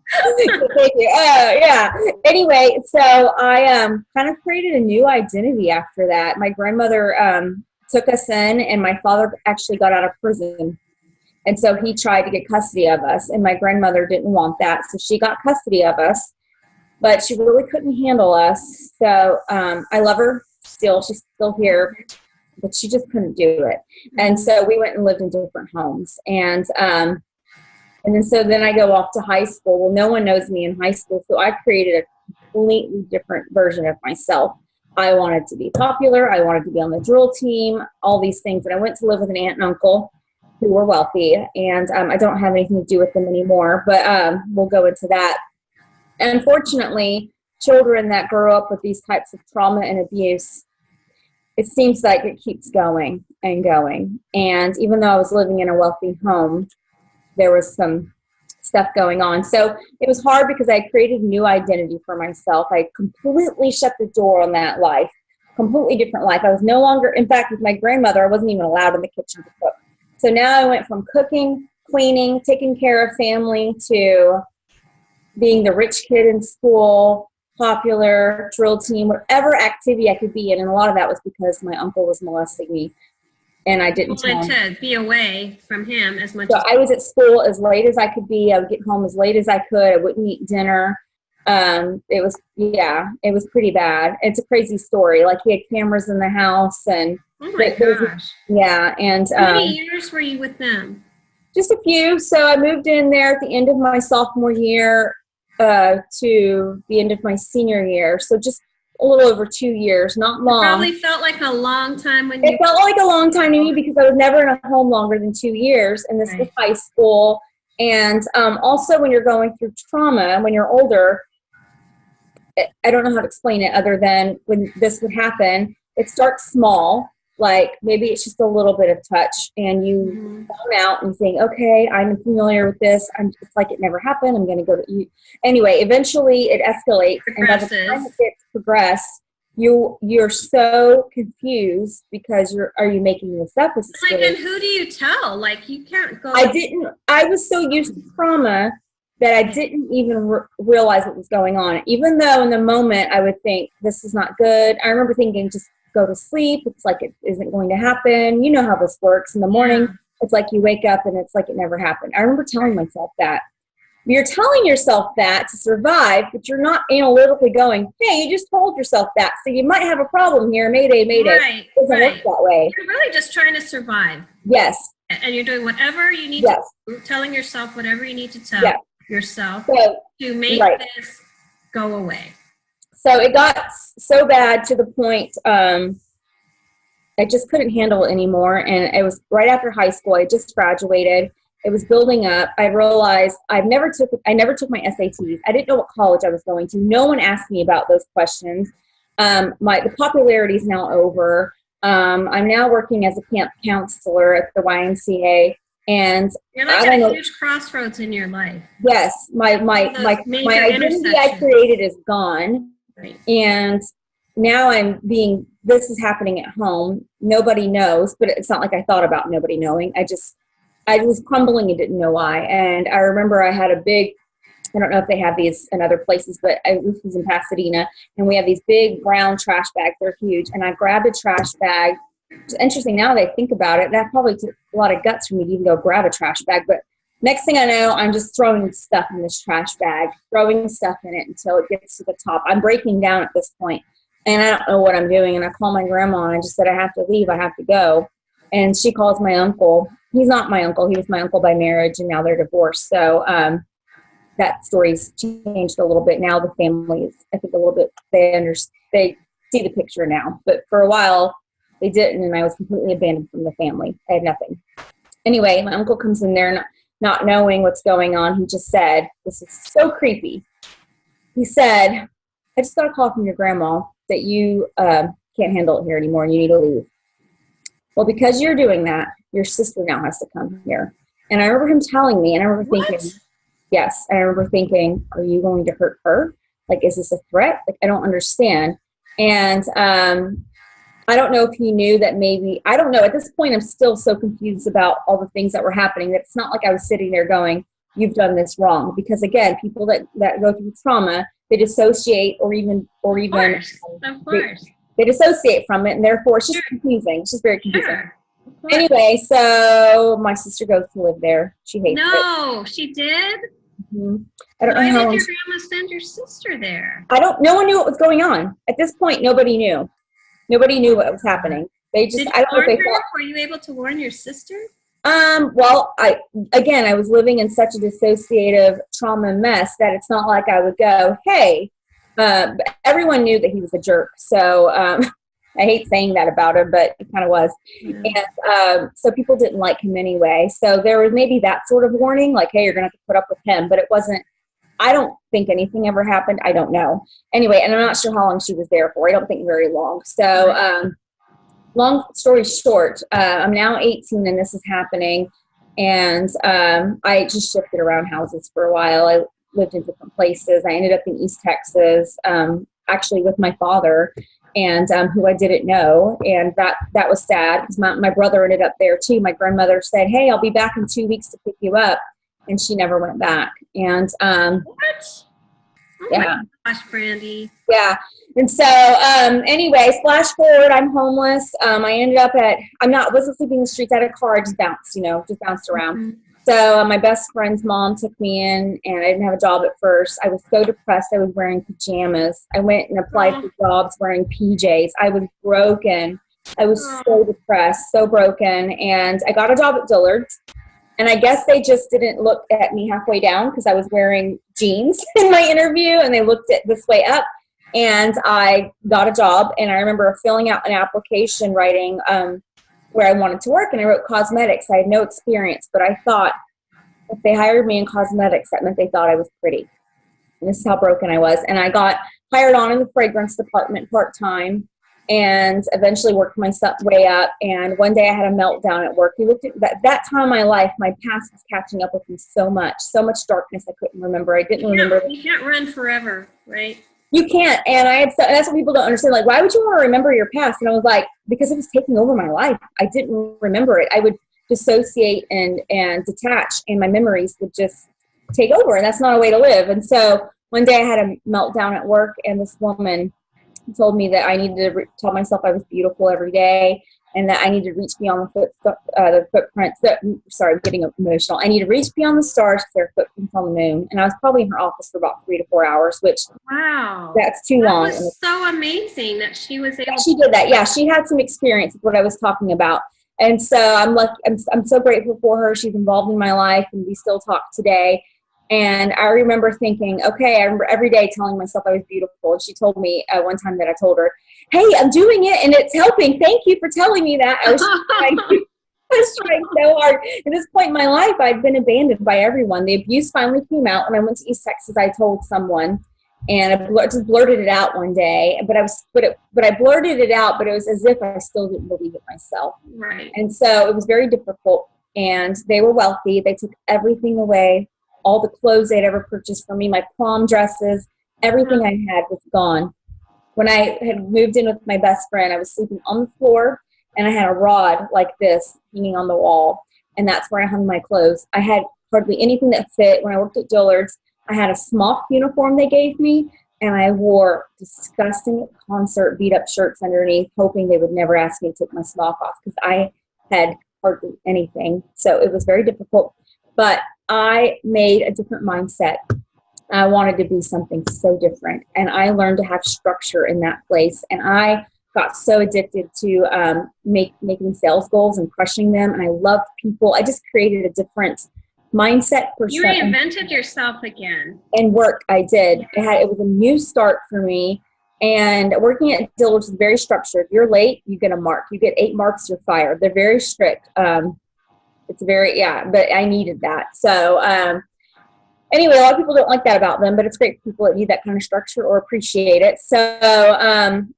Thank you. Yeah. Anyway, so I kind of created a new identity after that. My grandmother took us in, and my father actually got out of prison. And so he tried to get custody of us, and my grandmother didn't want that. So she got custody of us, but she really couldn't handle us. So I love her still. She's still here, but she just couldn't do it. And so we went and lived in different homes. And then I go off to high school. Well, no one knows me in high school, so I created a completely different version of myself. I wanted to be popular. I wanted to be on the drill team, all these things. And I went to live with an aunt and uncle who were wealthy. And I don't have anything to do with them anymore, but we'll go into that. Unfortunately, children that grow up with these types of trauma and abuse, it seems like it keeps going and going. And even though I was living in a wealthy home, there was some stuff going on. So it was hard because I created a new identity for myself. I completely shut the door on that life, completely different life. I was no longer, in fact, with my grandmother, I wasn't even allowed in the kitchen to cook. So now I went from cooking, cleaning, taking care of family to being the rich kid in school, popular, drill team, whatever activity I could be in. And a lot of that was because my uncle was molesting me. And I didn't tell him. To be away from him as much So as I was at school as late as I could be. I would get home as late as I could. I wouldn't eat dinner. It was pretty bad. It's a crazy story. Like, he had cameras in the house, and oh my gosh. Yeah. And how many years were you with them? Just a few. So I moved in there at the end of my sophomore year to the end of my senior year. So just a little over 2 years, not long. It probably felt like a long time when It felt like a long time to me because I was never in a home longer than 2 years, and this was high school. And also when you're going through trauma, when you're older, I don't know how to explain it other than when this would happen, it starts small. Like, maybe it's just a little bit of touch, and you come out and think, okay, I'm familiar with this. It's like it never happened. I'm going to go to you. Anyway, eventually it escalates. And by the time it gets progressed, you're so confused because are you making this up? Like, and who do you tell? Like, you can't go. I was so used to trauma that I didn't even realize what was going on. Even though in the moment I would think, this is not good. I remember thinking, just go to sleep. It's like it isn't going to happen. You know how this works. In the morning, it's like you wake up and it's like it never happened. I remember telling myself that. You're telling yourself that to survive, but you're not analytically going, hey, you just told yourself that, so you might have a problem here. Mayday, mayday. Right, it doesn't work that way. You're really just trying to survive. Yes. And you're doing whatever you need to do, telling yourself whatever you need to tell yourself to make this go away. So it got so bad to the point I just couldn't handle it anymore. And it was right after high school. I just graduated. It was building up. I realized I never took my SATs. I didn't know what college I was going to. No one asked me about those questions. The popularity is now over. I'm now working as a camp counselor at the YMCA. And you're like at a huge crossroads in your life. Yes, my identity I created is gone. Right. And now this is happening at home. Nobody knows, but it's not like I thought about nobody knowing. I just I was crumbling and didn't know why. And I remember I had a big, I don't know if they have these in other places, but this was in Pasadena, and we have these big brown trash bags. They're huge. And I grabbed a trash bag. It's interesting now that I think about it. That probably took a lot of guts for me to even go grab a trash bag. But next thing I know, I'm just throwing stuff in this trash bag, throwing stuff in it until it gets to the top. I'm breaking down at this point, and I don't know what I'm doing. And I call my grandma, and I just said, I have to leave. I have to go. And she calls my uncle. He's not my uncle. He was my uncle by marriage, and now they're divorced. So that story's changed a little bit. Now the family is, I think, a little bit, they see the picture now. But for a while, they didn't, and I was completely abandoned from the family. I had nothing. Anyway, my uncle comes in there not knowing what's going on. He just said, this is so creepy. He said, I just got a call from your grandma that you can't handle it here anymore and you need to leave. Well, because you're doing that, your sister now has to come here. And I remember him telling me, and I remember thinking, yes, and I remember thinking, are you going to hurt her? Like, is this a threat? Like, I don't understand. And I don't know if he knew that maybe, I don't know. At this point, I'm still so confused about all the things that were happening that it's not like I was sitting there going, you've done this wrong. Because again, people that go through trauma, they dissociate or even Of course. They dissociate from it, and therefore it's just confusing. It's just very confusing. Sure. Anyway, so my sister goes to live there. She hates it. No, she did? Mm-hmm. I don't know Why how did long. your grandma send your sister there? No one knew what was going on. At this point, nobody knew. Nobody knew what was happening. They just, Did you I don't know if warn they her? thought. Were you able to warn your sister? Well, I was living in such a dissociative trauma mess that it's not like I would go, hey, but everyone knew that he was a jerk. So I hate saying that about him, but it kind of was. Yeah. And so people didn't like him anyway. So there was maybe that sort of warning, like, hey, you're going to have to put up with him. But it wasn't, I don't think anything ever happened. I don't know. Anyway, and I'm not sure how long she was there for. I don't think very long. So long story short, I'm now 18 and this is happening. And I just shifted around houses for a while. I lived in different places. I ended up in East Texas, actually with my father, and who I didn't know. And that was sad because my brother ended up there too. My grandmother said, hey, I'll be back in 2 weeks to pick you up. And she never went back. And what? Oh yeah. My gosh, Brandie. Yeah. And so anyway, flash forward, I'm homeless. I ended up wasn't sleeping in the streets. I had a car, just bounced around. Mm-hmm. So my best friend's mom took me in, and I didn't have a job at first. I was so depressed. I was wearing pajamas. I went and applied for jobs wearing PJs. I was broken. I was so depressed, so broken. And I got a job at Dillard's. And I guess they just didn't look at me halfway down because I was wearing jeans in my interview, and they looked at this way up. And I got a job, and I remember filling out an application, writing where I wanted to work, and I wrote cosmetics. I had no experience, but I thought if they hired me in cosmetics, that meant they thought I was pretty. And this is how broken I was. And I got hired on in the fragrance department part-time, and eventually worked my way up. And one day I had a meltdown at work. You looked at that time in my life, my past was catching up with me so much darkness I couldn't remember. I didn't remember. You can't run forever, right? You can't. And that's what people don't understand. Like, why would you want to remember your past? And I was like, because it was taking over my life. I didn't remember it. I would dissociate and detach, and my memories would just take over. And that's not a way to live. And so one day I had a meltdown at work, and this woman told me that I needed to tell myself I was beautiful every day, and that I needed to reach beyond the footprints. Sorry, I'm getting emotional. I need to reach beyond the stars because there are footprints on the moon. And I was probably in her office for about 3 to 4 hours, which that's too long. That was so amazing that she was able. She did that. Yeah, she had some experience with what I was talking about, and so I'm so grateful for her. She's involved in my life, and we still talk today. And I remember thinking, okay, I remember every day telling myself I was beautiful. And she told me one time that I told her, hey, I'm doing it and it's helping. Thank you for telling me that. I was trying so hard. At this point in my life, I'd been abandoned by everyone. The abuse finally came out. When I went to East Texas, I told someone, and I just blurted it out one day. But I blurted it out, but it was as if I still didn't believe it myself. Right. And so it was very difficult. And they were wealthy. They took everything away. All the clothes they'd ever purchased for me, my prom dresses, everything I had was gone. When I had moved in with my best friend, I was sleeping on the floor, and I had a rod like this hanging on the wall. and that's where I hung my clothes. I had hardly anything that fit. When I worked at Dillard's, I had a smock uniform they gave me, and I wore disgusting concert beat-up shirts underneath, hoping they would never ask me to take my smock off because I had hardly anything. So it was very difficult, but I made a different mindset. I wanted to be something so different, and I learned to have structure in that place, and I got so addicted to making sales goals and crushing them, and I loved people. I just created a different mindset. You reinvented yourself again. And work, I did. It was a new start for me, and working at Dillard's is very structured. If you're late, you get a mark. You get 8 marks, you're fired. They're very strict. It's very, but I needed that. So anyway, a lot of people don't like that about them, but it's great for people that need that kind of structure or appreciate it. So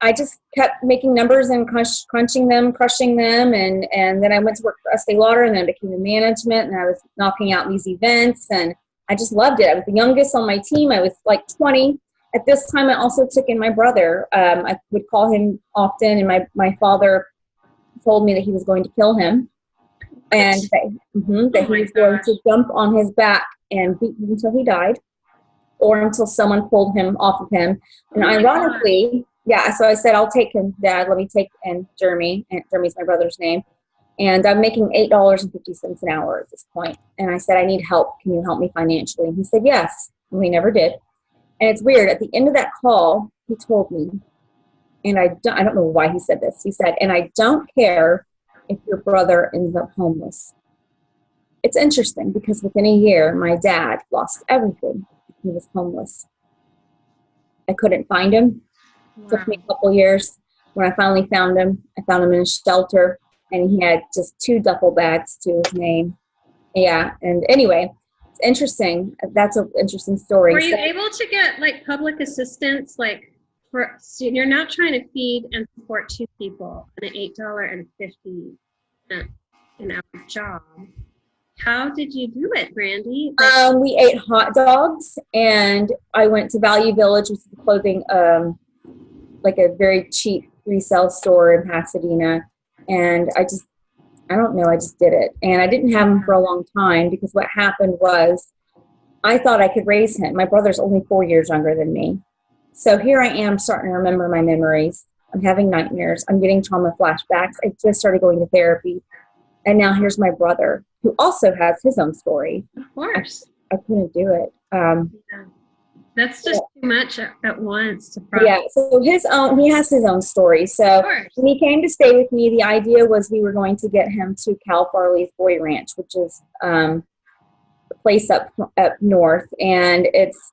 I just kept making numbers and crunching them, crushing them, and then I went to work for Estee Lauder, and then I became in management, and I was knocking out these events, and I just loved it. I was the youngest on my team. I was like 20. At this time, I also took in my brother. I would call him often, and my father told me that he was going to kill him, and that he was going to jump on his back and beat him until he died, or until someone pulled him off of him. And ironically, so I said, I'll take him, Dad. Let me take Jeremy. And Jeremy's my brother's name. And I'm making $8.50 an hour at this point. And I said, I need help. Can you help me financially? And he said, yes. And we never did. And it's weird. At the end of that call, he told me, and I don't know why he said this. He said, and I don't care if your brother ends up homeless. It's interesting because within a year, my dad lost everything. He was homeless. I couldn't find him. It took me a couple years. When I finally found him, I found him in a shelter, and he had just 2 duffel bags to his name. Yeah, and anyway, it's interesting. That's an interesting story. Were you able to get like public assistance, so you're not trying to feed and support 2 people on an $8.50 an hour job? How did you do it, Brandie? We ate hot dogs, and I went to Value Village, which is a clothing, like a very cheap resale store in Pasadena. And I just did it. And I didn't have him for a long time because what happened was I thought I could raise him. My brother's only 4 years younger than me. So here I am starting to remember my memories. I'm having nightmares. I'm getting trauma flashbacks. I just started going to therapy. And now here's my brother, who also has his own story. Of course. I couldn't do it. That's just too much at once to process. Yeah, so he has his own story. So when he came to stay with me, the idea was we were going to get him to Cal Farley's Boy Ranch, which is a place up north. And it's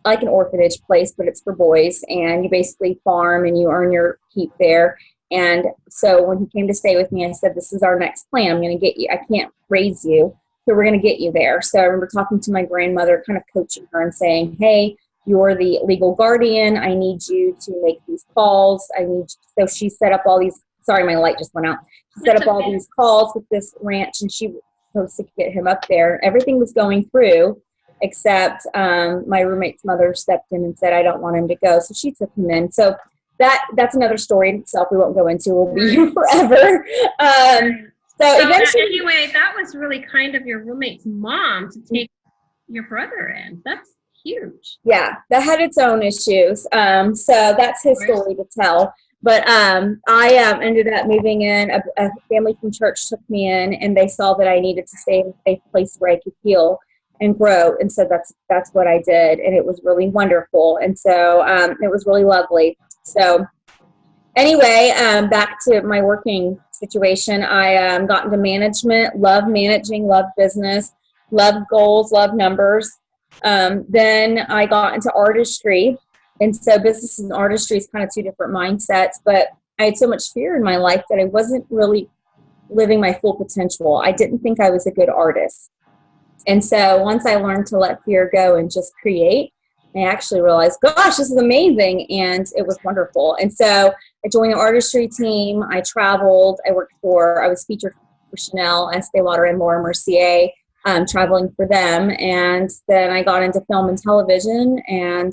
like an orphanage place, but it's for boys. And you basically farm and you earn your keep there. And so when he came to stay with me, I said, this is our next plan. I'm going to get you. I can't raise you, so we're going to get you there. So I remember talking to my grandmother, kind of coaching her and saying, hey, you're the legal guardian. I need you to make these calls. So she set up all these, sorry, my light just went out. She set up all these calls with this ranch, and she was supposed to get him up there. Everything was going through, except my roommate's mother stepped in and said, I don't want him to go. So she took him in. So that's another story in itself we won't go into. We'll be here forever. So eventually, anyway, that was really kind of your roommate's mom to take your brother in. That's huge. Yeah, that had its own issues. So that's his story to tell. But I ended up moving in. A family from church took me in, and they saw that I needed to stay in a safe place where I could heal and grow. And so that's what I did. And it was really wonderful. And so it was really lovely. So anyway, back to my working situation. I got into management, love managing, love business, love goals, love numbers. Then I got into artistry. And so business and artistry is kind of 2 different mindsets. But I had so much fear in my life that I wasn't really living my full potential. I didn't think I was a good artist. And so once I learned to let fear go and just create, I actually realized, gosh, this is amazing. And it was wonderful. And so I joined the artistry team. I traveled. I was featured for Chanel, Estee Lauder, and Laura Mercier, traveling for them. And then I got into film and television, and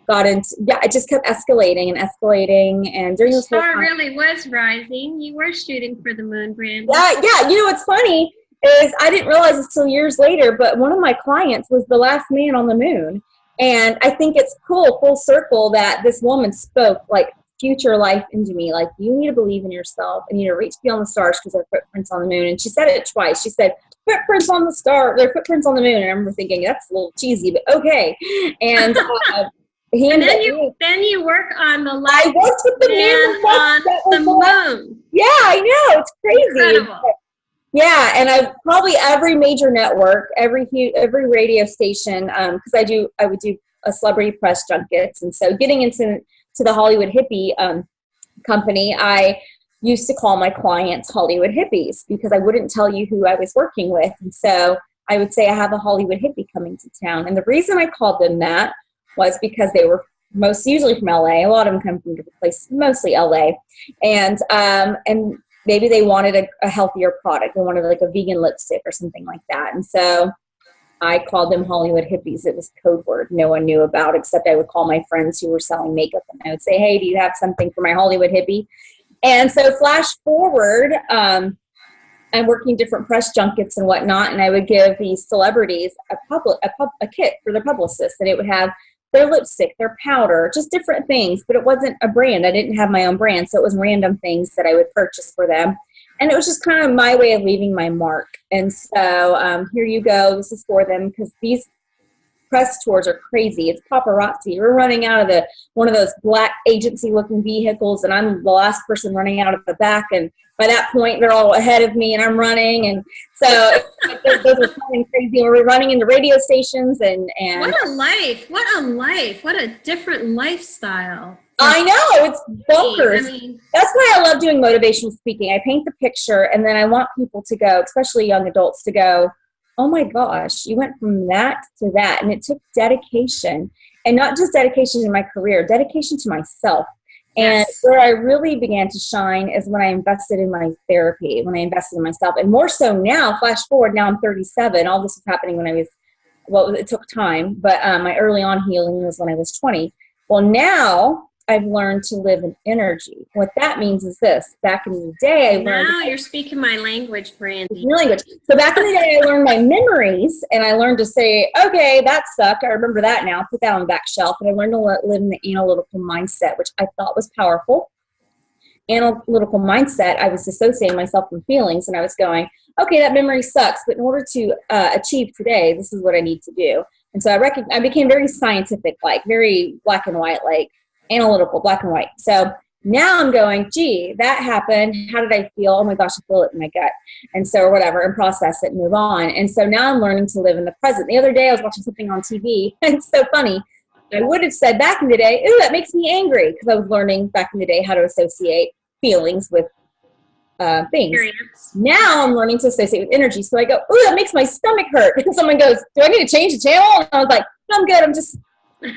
got into, it just kept escalating and escalating. And during The this whole star time, really was rising. You were shooting for the moon, Brandie. yeah. What's funny is I didn't realize this till years later, but one of my clients was the last man on the moon. And I think it's cool, full circle, that this woman spoke like future life into me. Like, you need to believe in yourself and you need to reach beyond the stars because there are footprints on the moon. And she said it twice. She said, footprints on the star, there are footprints on the moon. And I remember thinking, that's a little cheesy, but okay. And and then you work on the light. I worked with the man on the moon. Yeah, I know. It's crazy. Incredible. Yeah, and I've probably every major network, every radio station, because I would do a celebrity press junkets, and so getting into the Hollywood Hippie company, I used to call my clients Hollywood Hippies because I wouldn't tell you who I was working with, and so I would say I have a Hollywood Hippie coming to town, and the reason I called them that was because they were most usually from LA. A lot of them come from different places, mostly LA, and maybe they wanted a healthier product. They wanted like a vegan lipstick or something like that. And so I called them Hollywood Hippies. It was a code word no one knew about, except I would call my friends who were selling makeup and I would say, hey, do you have something for my Hollywood Hippie? And so flash forward, I'm working different press junkets and whatnot, and I would give these celebrities a kit for their publicist, and it would have their lipstick, their powder, just different things, but it wasn't a brand. I didn't have my own brand, so it was random things that I would purchase for them. And it was just kind of my way of leaving my mark. And so here you go. This is for them because these press tours are crazy. It's paparazzi. We're running out of one of those black agency-looking vehicles, and I'm the last person running out of the back. And by that point, they're all ahead of me, and I'm running. And so those are something crazy. We're running into radio stations. And what a life. What a life. What a different lifestyle. I know. It's bonkers. I mean, that's why I love doing motivational speaking. I paint the picture, and then I want people to go, especially young adults, to go, oh my gosh, you went from that to that. And it took dedication, and not just dedication in my career, dedication to myself. And yes. Where I really began to shine is when I invested in my therapy, when I invested in myself. And more so now, flash forward, now I'm 37. All this was happening when it took time, but my early on healing was when I was 20. Well, now I've learned to live in energy. What that means is this. Back in the day, I learned... Now you're speaking my language, Brandie. Your language. So back in the day, I learned my memories, and I learned to say, okay, that sucked. I remember that now. Put that on the back shelf. And I learned to live in the analytical mindset, which I thought was powerful. Analytical mindset, I was dissociating myself from feelings, and I was going, okay, that memory sucks, but in order to achieve today, this is what I need to do. And so I became very scientific, like very black and white, like analytical, black and white. So now I'm going, gee, that happened. How did I feel? Oh my gosh, I feel it in my gut. And so, or whatever, and process it and move on. And so now I'm learning to live in the present. The other day I was watching something on TV. It's so funny. I would have said back in the day, ooh, that makes me angry, because I was learning back in the day how to associate feelings with things. Experience. Now I'm learning to associate with energy. So I go, ooh, that makes my stomach hurt. And someone goes, do I need to change the channel? And I was like, no, I'm good. I'm just You're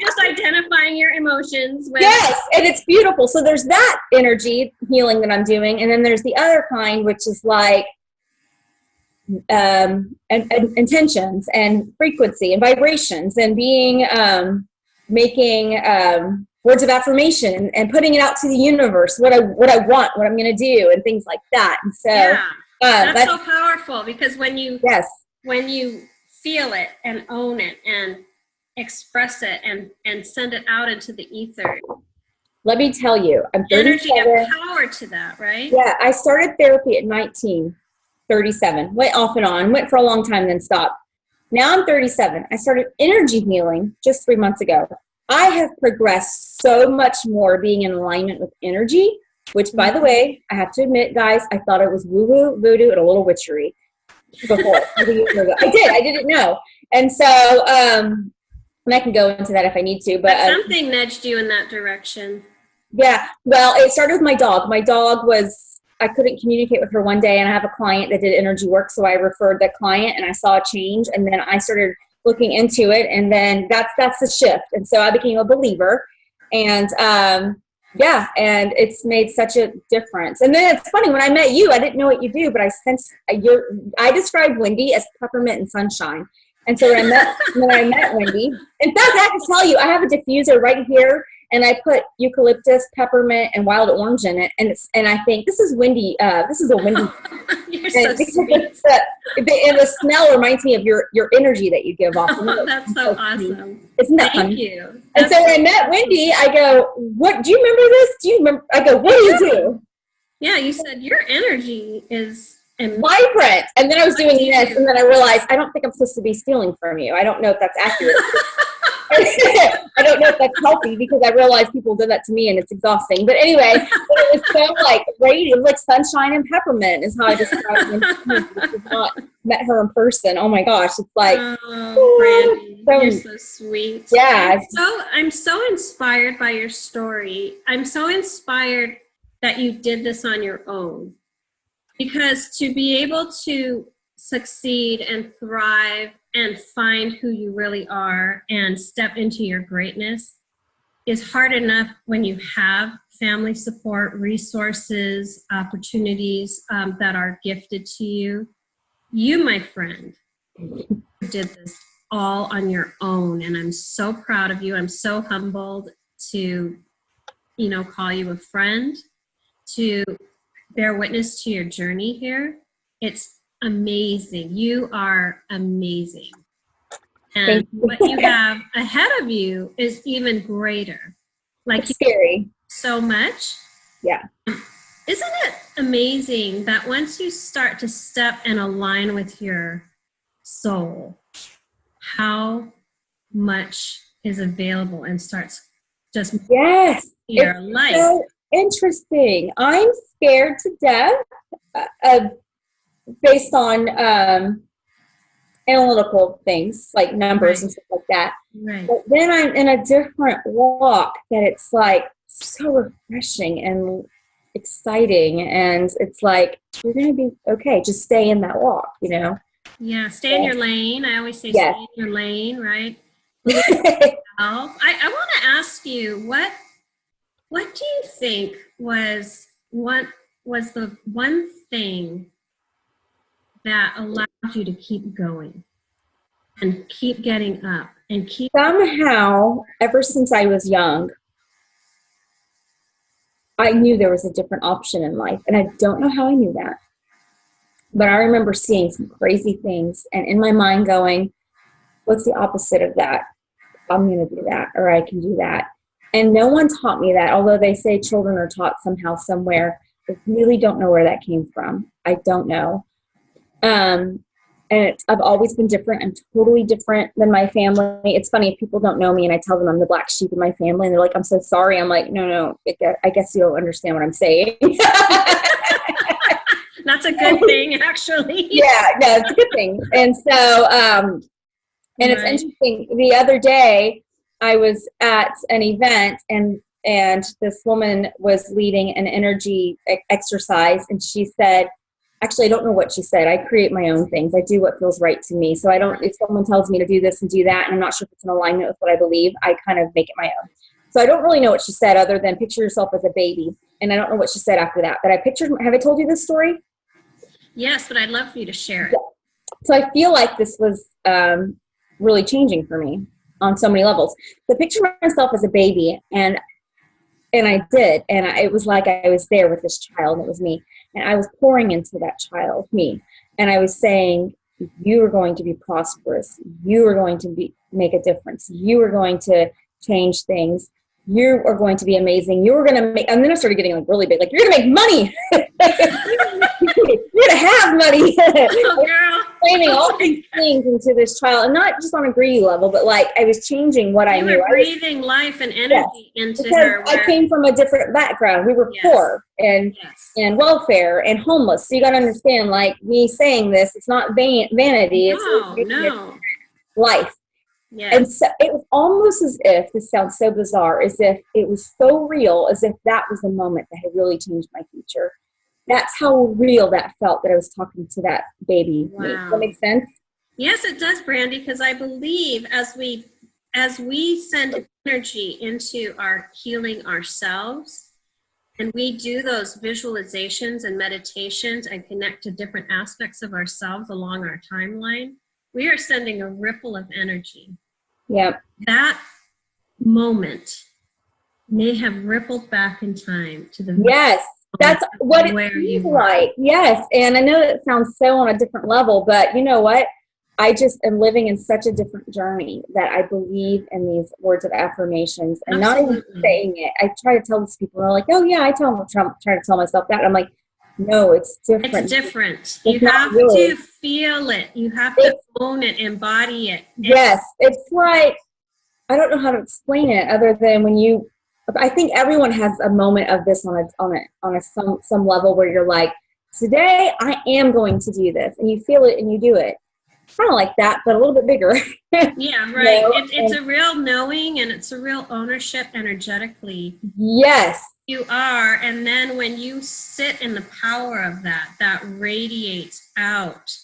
just identifying your emotions with... Yes, and it's beautiful. So there's that energy healing that I'm doing, and then there's the other kind, which is like intentions and frequency and vibrations and being making words of affirmation and putting it out to the universe, what I want, what I'm going to do, and things like that. And so that's so powerful, because when you feel it and own it and express it and send it out into the ether. Let me tell you, I'm 37. Energy and power to that, right? Yeah, I started therapy at 19, 37. Went off and on, went for a long time, then stopped. Now I'm 37. I started energy healing just 3 months ago. I have progressed so much more being in alignment with energy, which, by the way, I have to admit, guys, I thought it was woo-woo, voodoo, and a little witchery before. I didn't know. And so, and I can go into that if I need to. But something nudged you in that direction. Yeah. Well, it started with my dog. My dog I couldn't communicate with her one day, and I have a client that did energy work, so I referred the client, and I saw a change, and then I started looking into it, and then that's the shift. And so I became a believer, and and it's made such a difference. And then it's funny, when I met you, I didn't know what you do, but I sensed I described Wendy as peppermint and sunshine. And so when I met Wendy, in fact, I have to tell you, I have a diffuser right here, and I put eucalyptus, peppermint, and wild orange in it. And I think this is Wendy. This is a Wendy. You're so sweet. And the smell reminds me of your energy that you give off. That's so awesome. Isn't that Thank fun? you. And so when I met Wendy, I go, "What? Do you remember this? Do you remember?" I go, "What do you do?" Yeah, you said your energy is vibrant. And then I was doing this, and then I realized I don't think I'm supposed to be stealing from you. I don't know if that's accurate. I don't know if that's healthy, because I realized people did that to me, and it's exhausting. But anyway, it was so like radiant. It was like sunshine and peppermint is how I described it. I have not met her in person. Oh my gosh, it's like, Brandie, you're so sweet. Yeah. I'm so inspired by your story. I'm so inspired that you did this on your own, because to be able to succeed and thrive and find who you really are and step into your greatness is hard enough when you have family support, resources, opportunities that are gifted to you. You, my friend, did this all on your own, and I'm so proud of you. I'm so humbled to, call you a friend, to bear witness to your journey here. It's amazing. You are amazing. And what you have ahead of you is even greater. Like, it's scary. So much. Yeah. Isn't it amazing that once you start to step and align with your soul, how much is available and starts just your life. So interesting. I'm scared to death based on analytical things like numbers and stuff like that. Right. But then I'm in a different walk that it's like so refreshing and exciting, and it's like you're gonna be okay. Just stay in that walk, Yeah, stay in your lane. I always say stay in your lane, right? I want to ask you, what do you think was the one thing that allowed you to keep going and keep getting up and keep... Somehow, ever since I was young, I knew there was a different option in life, and I don't know how I knew that. But I remember seeing some crazy things, and in my mind going, what's the opposite of that? I'm going to do that, or I can do that. And no one taught me that, although they say children are taught somehow, somewhere. I really don't know where that came from. I don't know. And I've always been different. I'm totally different than my family. It's funny if people don't know me and I tell them I'm the black sheep of my family, and they're like, I'm so sorry. I'm like, no, I guess you don't understand what I'm saying. That's a good thing, actually. Yeah, no, it's a good thing. And so, and it's interesting. The other day, I was at an event, and this woman was leading an energy exercise, and she said, actually, I don't know what she said. I create my own things. I do what feels right to me. So I don't, if someone tells me to do this and do that, and I'm not sure if it's in alignment with what I believe, I kind of make it my own. So I don't really know what she said other than picture yourself as a baby. And I don't know what she said after that, but have I told you this story? Yes, but I'd love for you to share it. So I feel like this was really changing for me on so many levels. So picture myself as a baby, and I did, and it was like I was there with this child, and it was me, and I was pouring into that child, me, and I was saying, you are going to be prosperous, you are going to make a difference, you are going to change things, you are going to be amazing, you are going to make, and then I started getting like really big, like, you're going to make money, you're going to have money. Oh, girl. Claiming all these things into this child, and not just on a greedy level, but like I was changing what I knew. You were breathing life and energy into her. I came from a different background. We were poor and welfare and homeless. So you got to understand, like me saying this, it's not vanity. No. Life. Yes. And so it was almost as if, this sounds so bizarre, as if it was so real, as if that was the moment that had really changed my future. That's how real that felt, that I was talking to that baby. Wow. Does that make sense? Yes, it does, Brandie, because I believe as we send energy into our healing ourselves, and we do those visualizations and meditations and connect to different aspects of ourselves along our timeline, we are sending a ripple of energy. Yep. That moment may have rippled back in time to the Yes, that's what it feels like. Yes, and I know that sounds so on a different level, but you know what? I just am living in such a different journey that I believe in these words of affirmations and Absolutely. not even saying it. I try to tell these people, they're like, oh yeah, I try to tell myself that. I'm like, no, it's different. It's different. You have to feel it. You have to own it, embody it. Yes, it's like, I don't know how to explain it other than when you, I think everyone has a moment of this on some level where you're like, today I am going to do this, and you feel it and you do it. Kind of like that, but a little bit bigger. Yeah, right. You know? It's a real knowing, and it's a real ownership energetically. Yes. You are, and then when you sit in the power of that, that radiates out.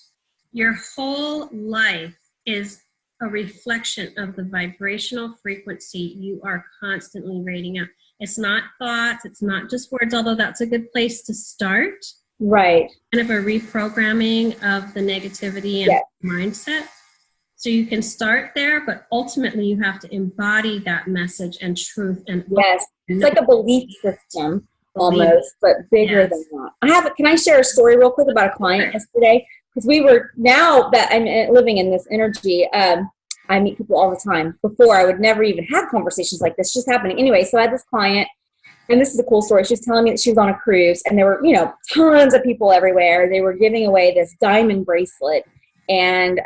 Your whole life is a reflection of the vibrational frequency you are constantly radiating out. It's not thoughts, it's not just words, although that's a good place to start. Right. Kind of a reprogramming of the negativity and mindset. So you can start there, but ultimately you have to embody that message and truth. And yes, it's like a belief system almost, but bigger than that. Can I share a story real quick about a client yesterday? Because now that I'm living in this energy, I meet people all the time. Before, I would never even have conversations like this, just happening. Anyway, so I had this client, and this is a cool story. She was telling me that she was on a cruise, and there were, tons of people everywhere. They were giving away this diamond bracelet, and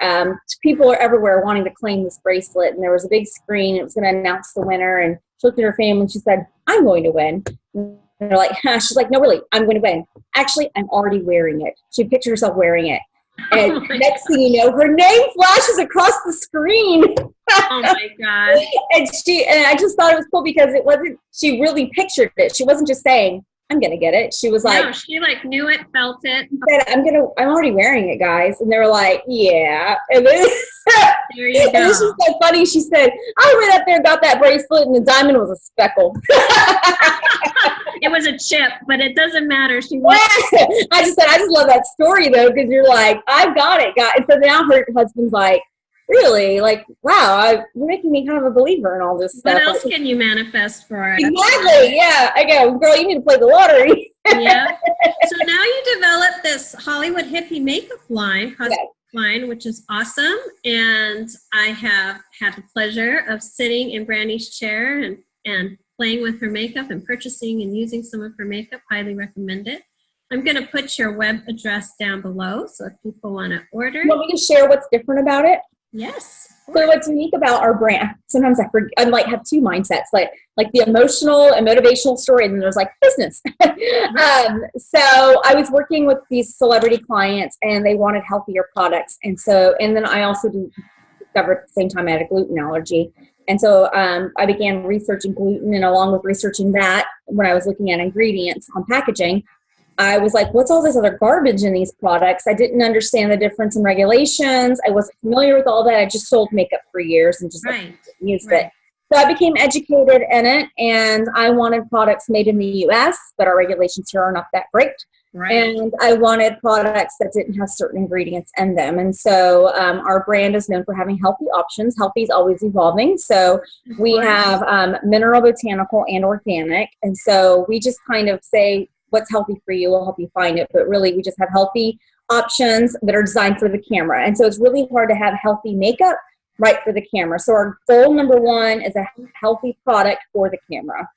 people are everywhere wanting to claim this bracelet. And there was a big screen. It was going to announce the winner, and she looked at her family, and she said, "I'm going to win." And they're like, huh. She's like, "No, really, I'm going to win. Actually, I'm already wearing it." She pictured herself wearing it. And next thing you know, her name flashes across the screen. Oh my God. And I just thought it was cool because she really pictured it. She wasn't just saying, "I'm going to get it." She was like, she knew it, felt it. Said, I'm already wearing it, guys. And they were like, yeah. And then, there you go. And this is so funny. She said, "I went up there and got that bracelet, and the diamond was a speckle." It was a chip, but it doesn't matter. I just love that story though, because you're like, "I've got it, guys." And so now her husband's like, "Really? Like, wow, you're making me kind of a believer in all this stuff." What else can you manifest for it? Exactly. Yeah. I go, "Girl, you need to play the lottery." Yeah. So now you developed this Hollywood Hippie makeup line, line, which is awesome. And I have had the pleasure of sitting in Brandie's chair and playing with her makeup and purchasing and using some of her makeup. Highly recommend it. I'm going to put your web address down below, so if people want to order. You want me to share what's different about it? Yes. So what's unique about our brand, sometimes I forget, I have two mindsets, like the emotional and motivational story, and then there's like business. So I was working with these celebrity clients, and they wanted healthier products. And then I also discovered at the same time I had a gluten allergy. And so I began researching gluten, and along with researching that, when I was looking at ingredients on packaging, I was like, what's all this other garbage in these products? I didn't understand the difference in regulations. I wasn't familiar with all that. I just sold makeup for years and just used it. So I became educated in it, and I wanted products made in the U.S., but our regulations here are not that great. Right. And I wanted products that didn't have certain ingredients in them. And so our brand is known for having healthy options. Healthy is always evolving. So we have mineral, botanical, and organic. And so we just kind of say, what's healthy for you, we'll help you find it. But really, we just have healthy options that are designed for the camera. And so it's really hard to have healthy makeup right for the camera. So our goal number one is a healthy product for the camera.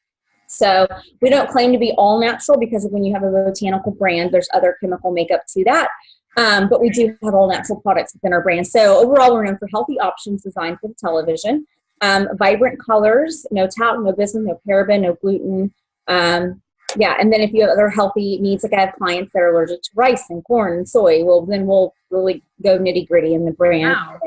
So we don't claim to be all natural, because when you have a botanical brand, there's other chemical makeup to that. But we do have all natural products within our brand. So overall, we're known for healthy options designed for the television. Vibrant colors, no talc, no bismuth, no paraben, no gluten. And then if you have other healthy needs, like I have clients that are allergic to rice and corn and soy, well, then we'll really go nitty gritty in the brand. Wow.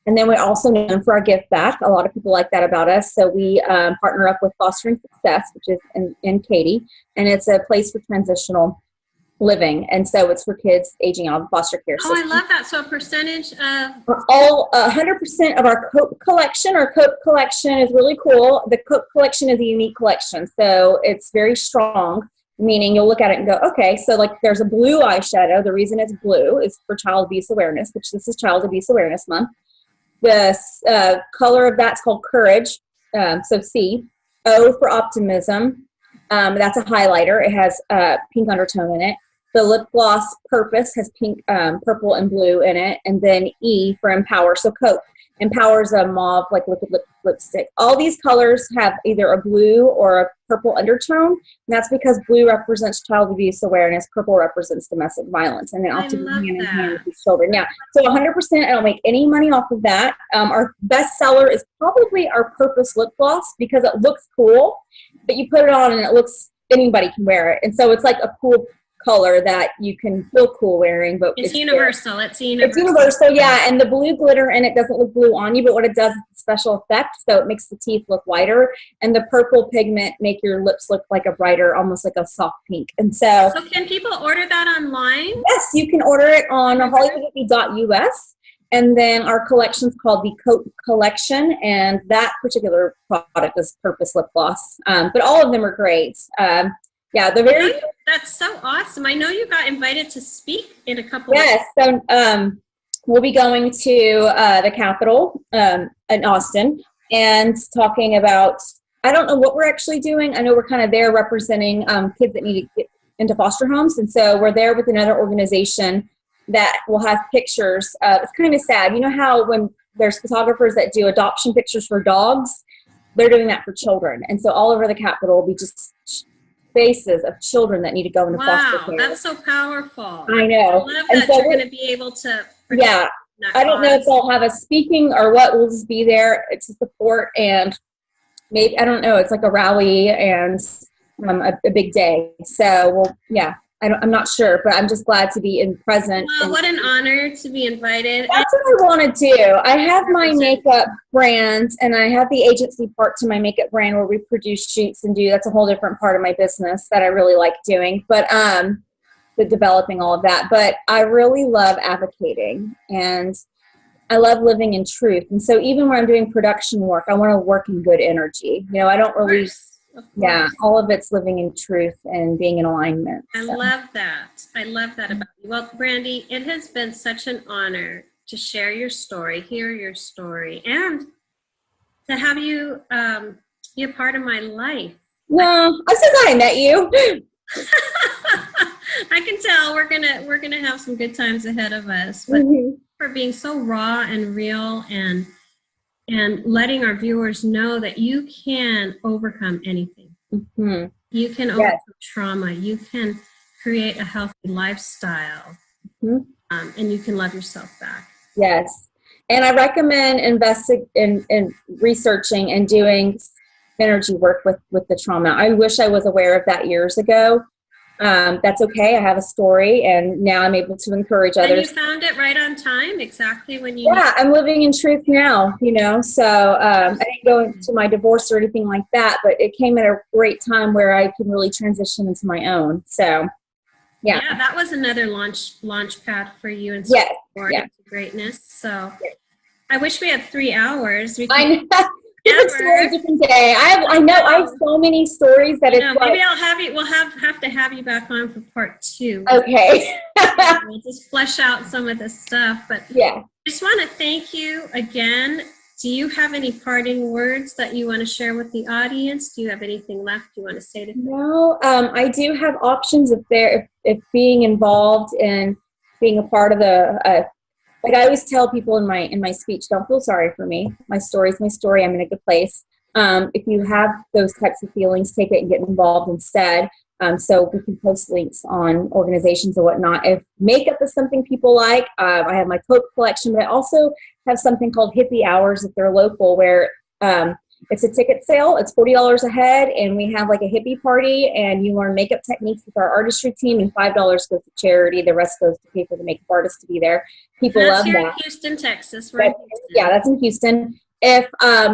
And then we're also known for our give back. A lot of people like that about us. So we partner up with Fostering Success, which is in Katy, and it's a place for transitional living. And so it's for kids aging out of foster care system. Oh, I love that. So a percentage of? All 100% of our Coke collection. Our Coke collection is really cool. The Coke collection is a unique collection. So it's very strong. meaning you'll look at it and go, okay, so like there's a blue eyeshadow. The reason it's blue is for child abuse awareness, which this is Child Abuse Awareness Month. The color of that's called courage, so C. O for optimism, that's a highlighter. It has pink undertone in it. The lip gloss purpose has pink, purple, and blue in it. And then E for empower, so Coke. Empower is a mauve, like liquid lipstick. All these colors have either a blue or a purple undertone, and that's because blue represents child abuse awareness, purple represents domestic violence, and they often go hand in hand with these children. Yeah, so 100%, I don't make any money off of that. Our best seller is probably our purpose lip gloss because it looks cool, but you put it on and it looks, anybody can wear it, and so it's like a cool color that you can feel cool wearing, but it's universal. It's universal. It's universal, yeah. And the blue glitter in it doesn't look blue on you, but what it does is a special effect, so it makes the teeth look whiter. And the purple pigment make your lips look like a brighter, almost like a soft pink. And so can people order that online? Yes, you can order it on hollywoodhippie.us. And then our collection's called the Coat Collection, and that particular product is Purpose Lip Gloss. But all of them are great. Yeah, they're very. That's so awesome. I know you got invited to speak in a couple. Yes, so we'll be going to the Capitol in Austin and talking about. I don't know what we're actually doing. I know we're kind of there representing kids that need to get into foster homes, and so we're there with another organization that will have pictures. It's kind of sad. You know how when there's photographers that do adoption pictures for dogs, they're doing that for children, and so all over the Capitol will be just faces of children that need to go into foster care. Wow, that's so powerful. I know. I love that you're going to be able to. Yeah, I don't know if they'll have a speaking or what. We'll just be there to support, and maybe, I don't know, it's like a rally and a big day. So, I'm not sure, but I'm just glad to be present. Well, what an honor to be invited. That's what I want to do. I have my makeup brand, and I have the agency part to my makeup brand where we produce shoots and that's a whole different part of my business that I really like doing, but the developing all of that. But I really love advocating, and I love living in truth. And so even when I'm doing production work, I want to work in good energy. You know, I don't really... Yeah, all of it's living in truth and being in alignment. I love that. I love that about you. Well, Brandie, it has been such an honor to share your story, hear your story, and to have you be a part of my life. Well, I'm so glad I met you. I can tell we're gonna have some good times ahead of us. But for being so raw and real and letting our viewers know that you can overcome anything. Mm-hmm. You can overcome trauma. You can create a healthy lifestyle, and you can love yourself back. Yes, and I recommend investing in researching and doing energy work with the trauma. I wish I was aware of that years ago. That's okay. I have a story, and now I'm able to encourage others. And you found it right on time, exactly when you. Yeah, I'm living in truth now, so I didn't go into my divorce or anything like that, but it came at a great time where I can really transition into my own. So, yeah. Yeah, that was another launch pad for you and into greatness. So, I wish we had 3 hours. I know. Different story, different day. I know I have so many stories that it's like, maybe I'll have you. We'll have to have you back on for part 2. Okay. We'll just flesh out some of this stuff. But I just want to thank you again. Do you have any parting words that you want to share with the audience? Do you have anything left you want to say to them? No, I do have options if being involved and being a part of the. Like I always tell people in my speech, don't feel sorry for me. My story's my story. I'm in a good place. If you have those types of feelings, take it and get involved instead. So we can post links on organizations and whatnot. If makeup is something people like, I have my Coat collection, but I also have something called Hippie Hours if they're local, where it's a ticket sale. It's $40 a head, and we have like a hippie party, and you learn makeup techniques with our artistry team, and $5 goes to charity. The rest goes to pay for the makeup artist to be there. People love that. That's here in Houston, Texas, right? Yeah, that's in Houston. If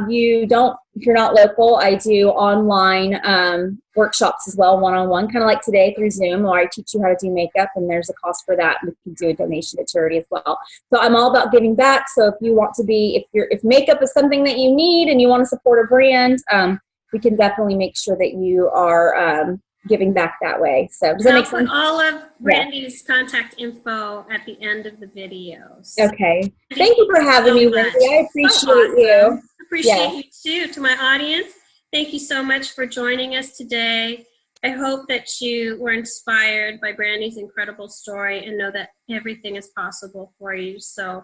you're not local, I do online workshops as well, one-on-one, kind of like today through Zoom, where I teach you how to do makeup, and there's a cost for that. We can do a donation to charity as well. So I'm all about giving back. So if you want to if makeup is something that you need and you want to support a brand, we can definitely make sure that you are giving back that way. So does that I'll make put sense? all of Brandie's contact info at the end of the video. Okay. Thank you for having me, Wendy. I appreciate you. Appreciate you too. To my audience, thank you so much for joining us today. I hope that you were inspired by Brandie's incredible story and know that everything is possible for you. So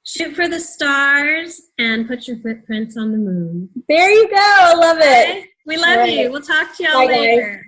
shoot for the stars and put your footprints on the moon. There you go. I love it. Okay? We love you. We'll talk to y'all later.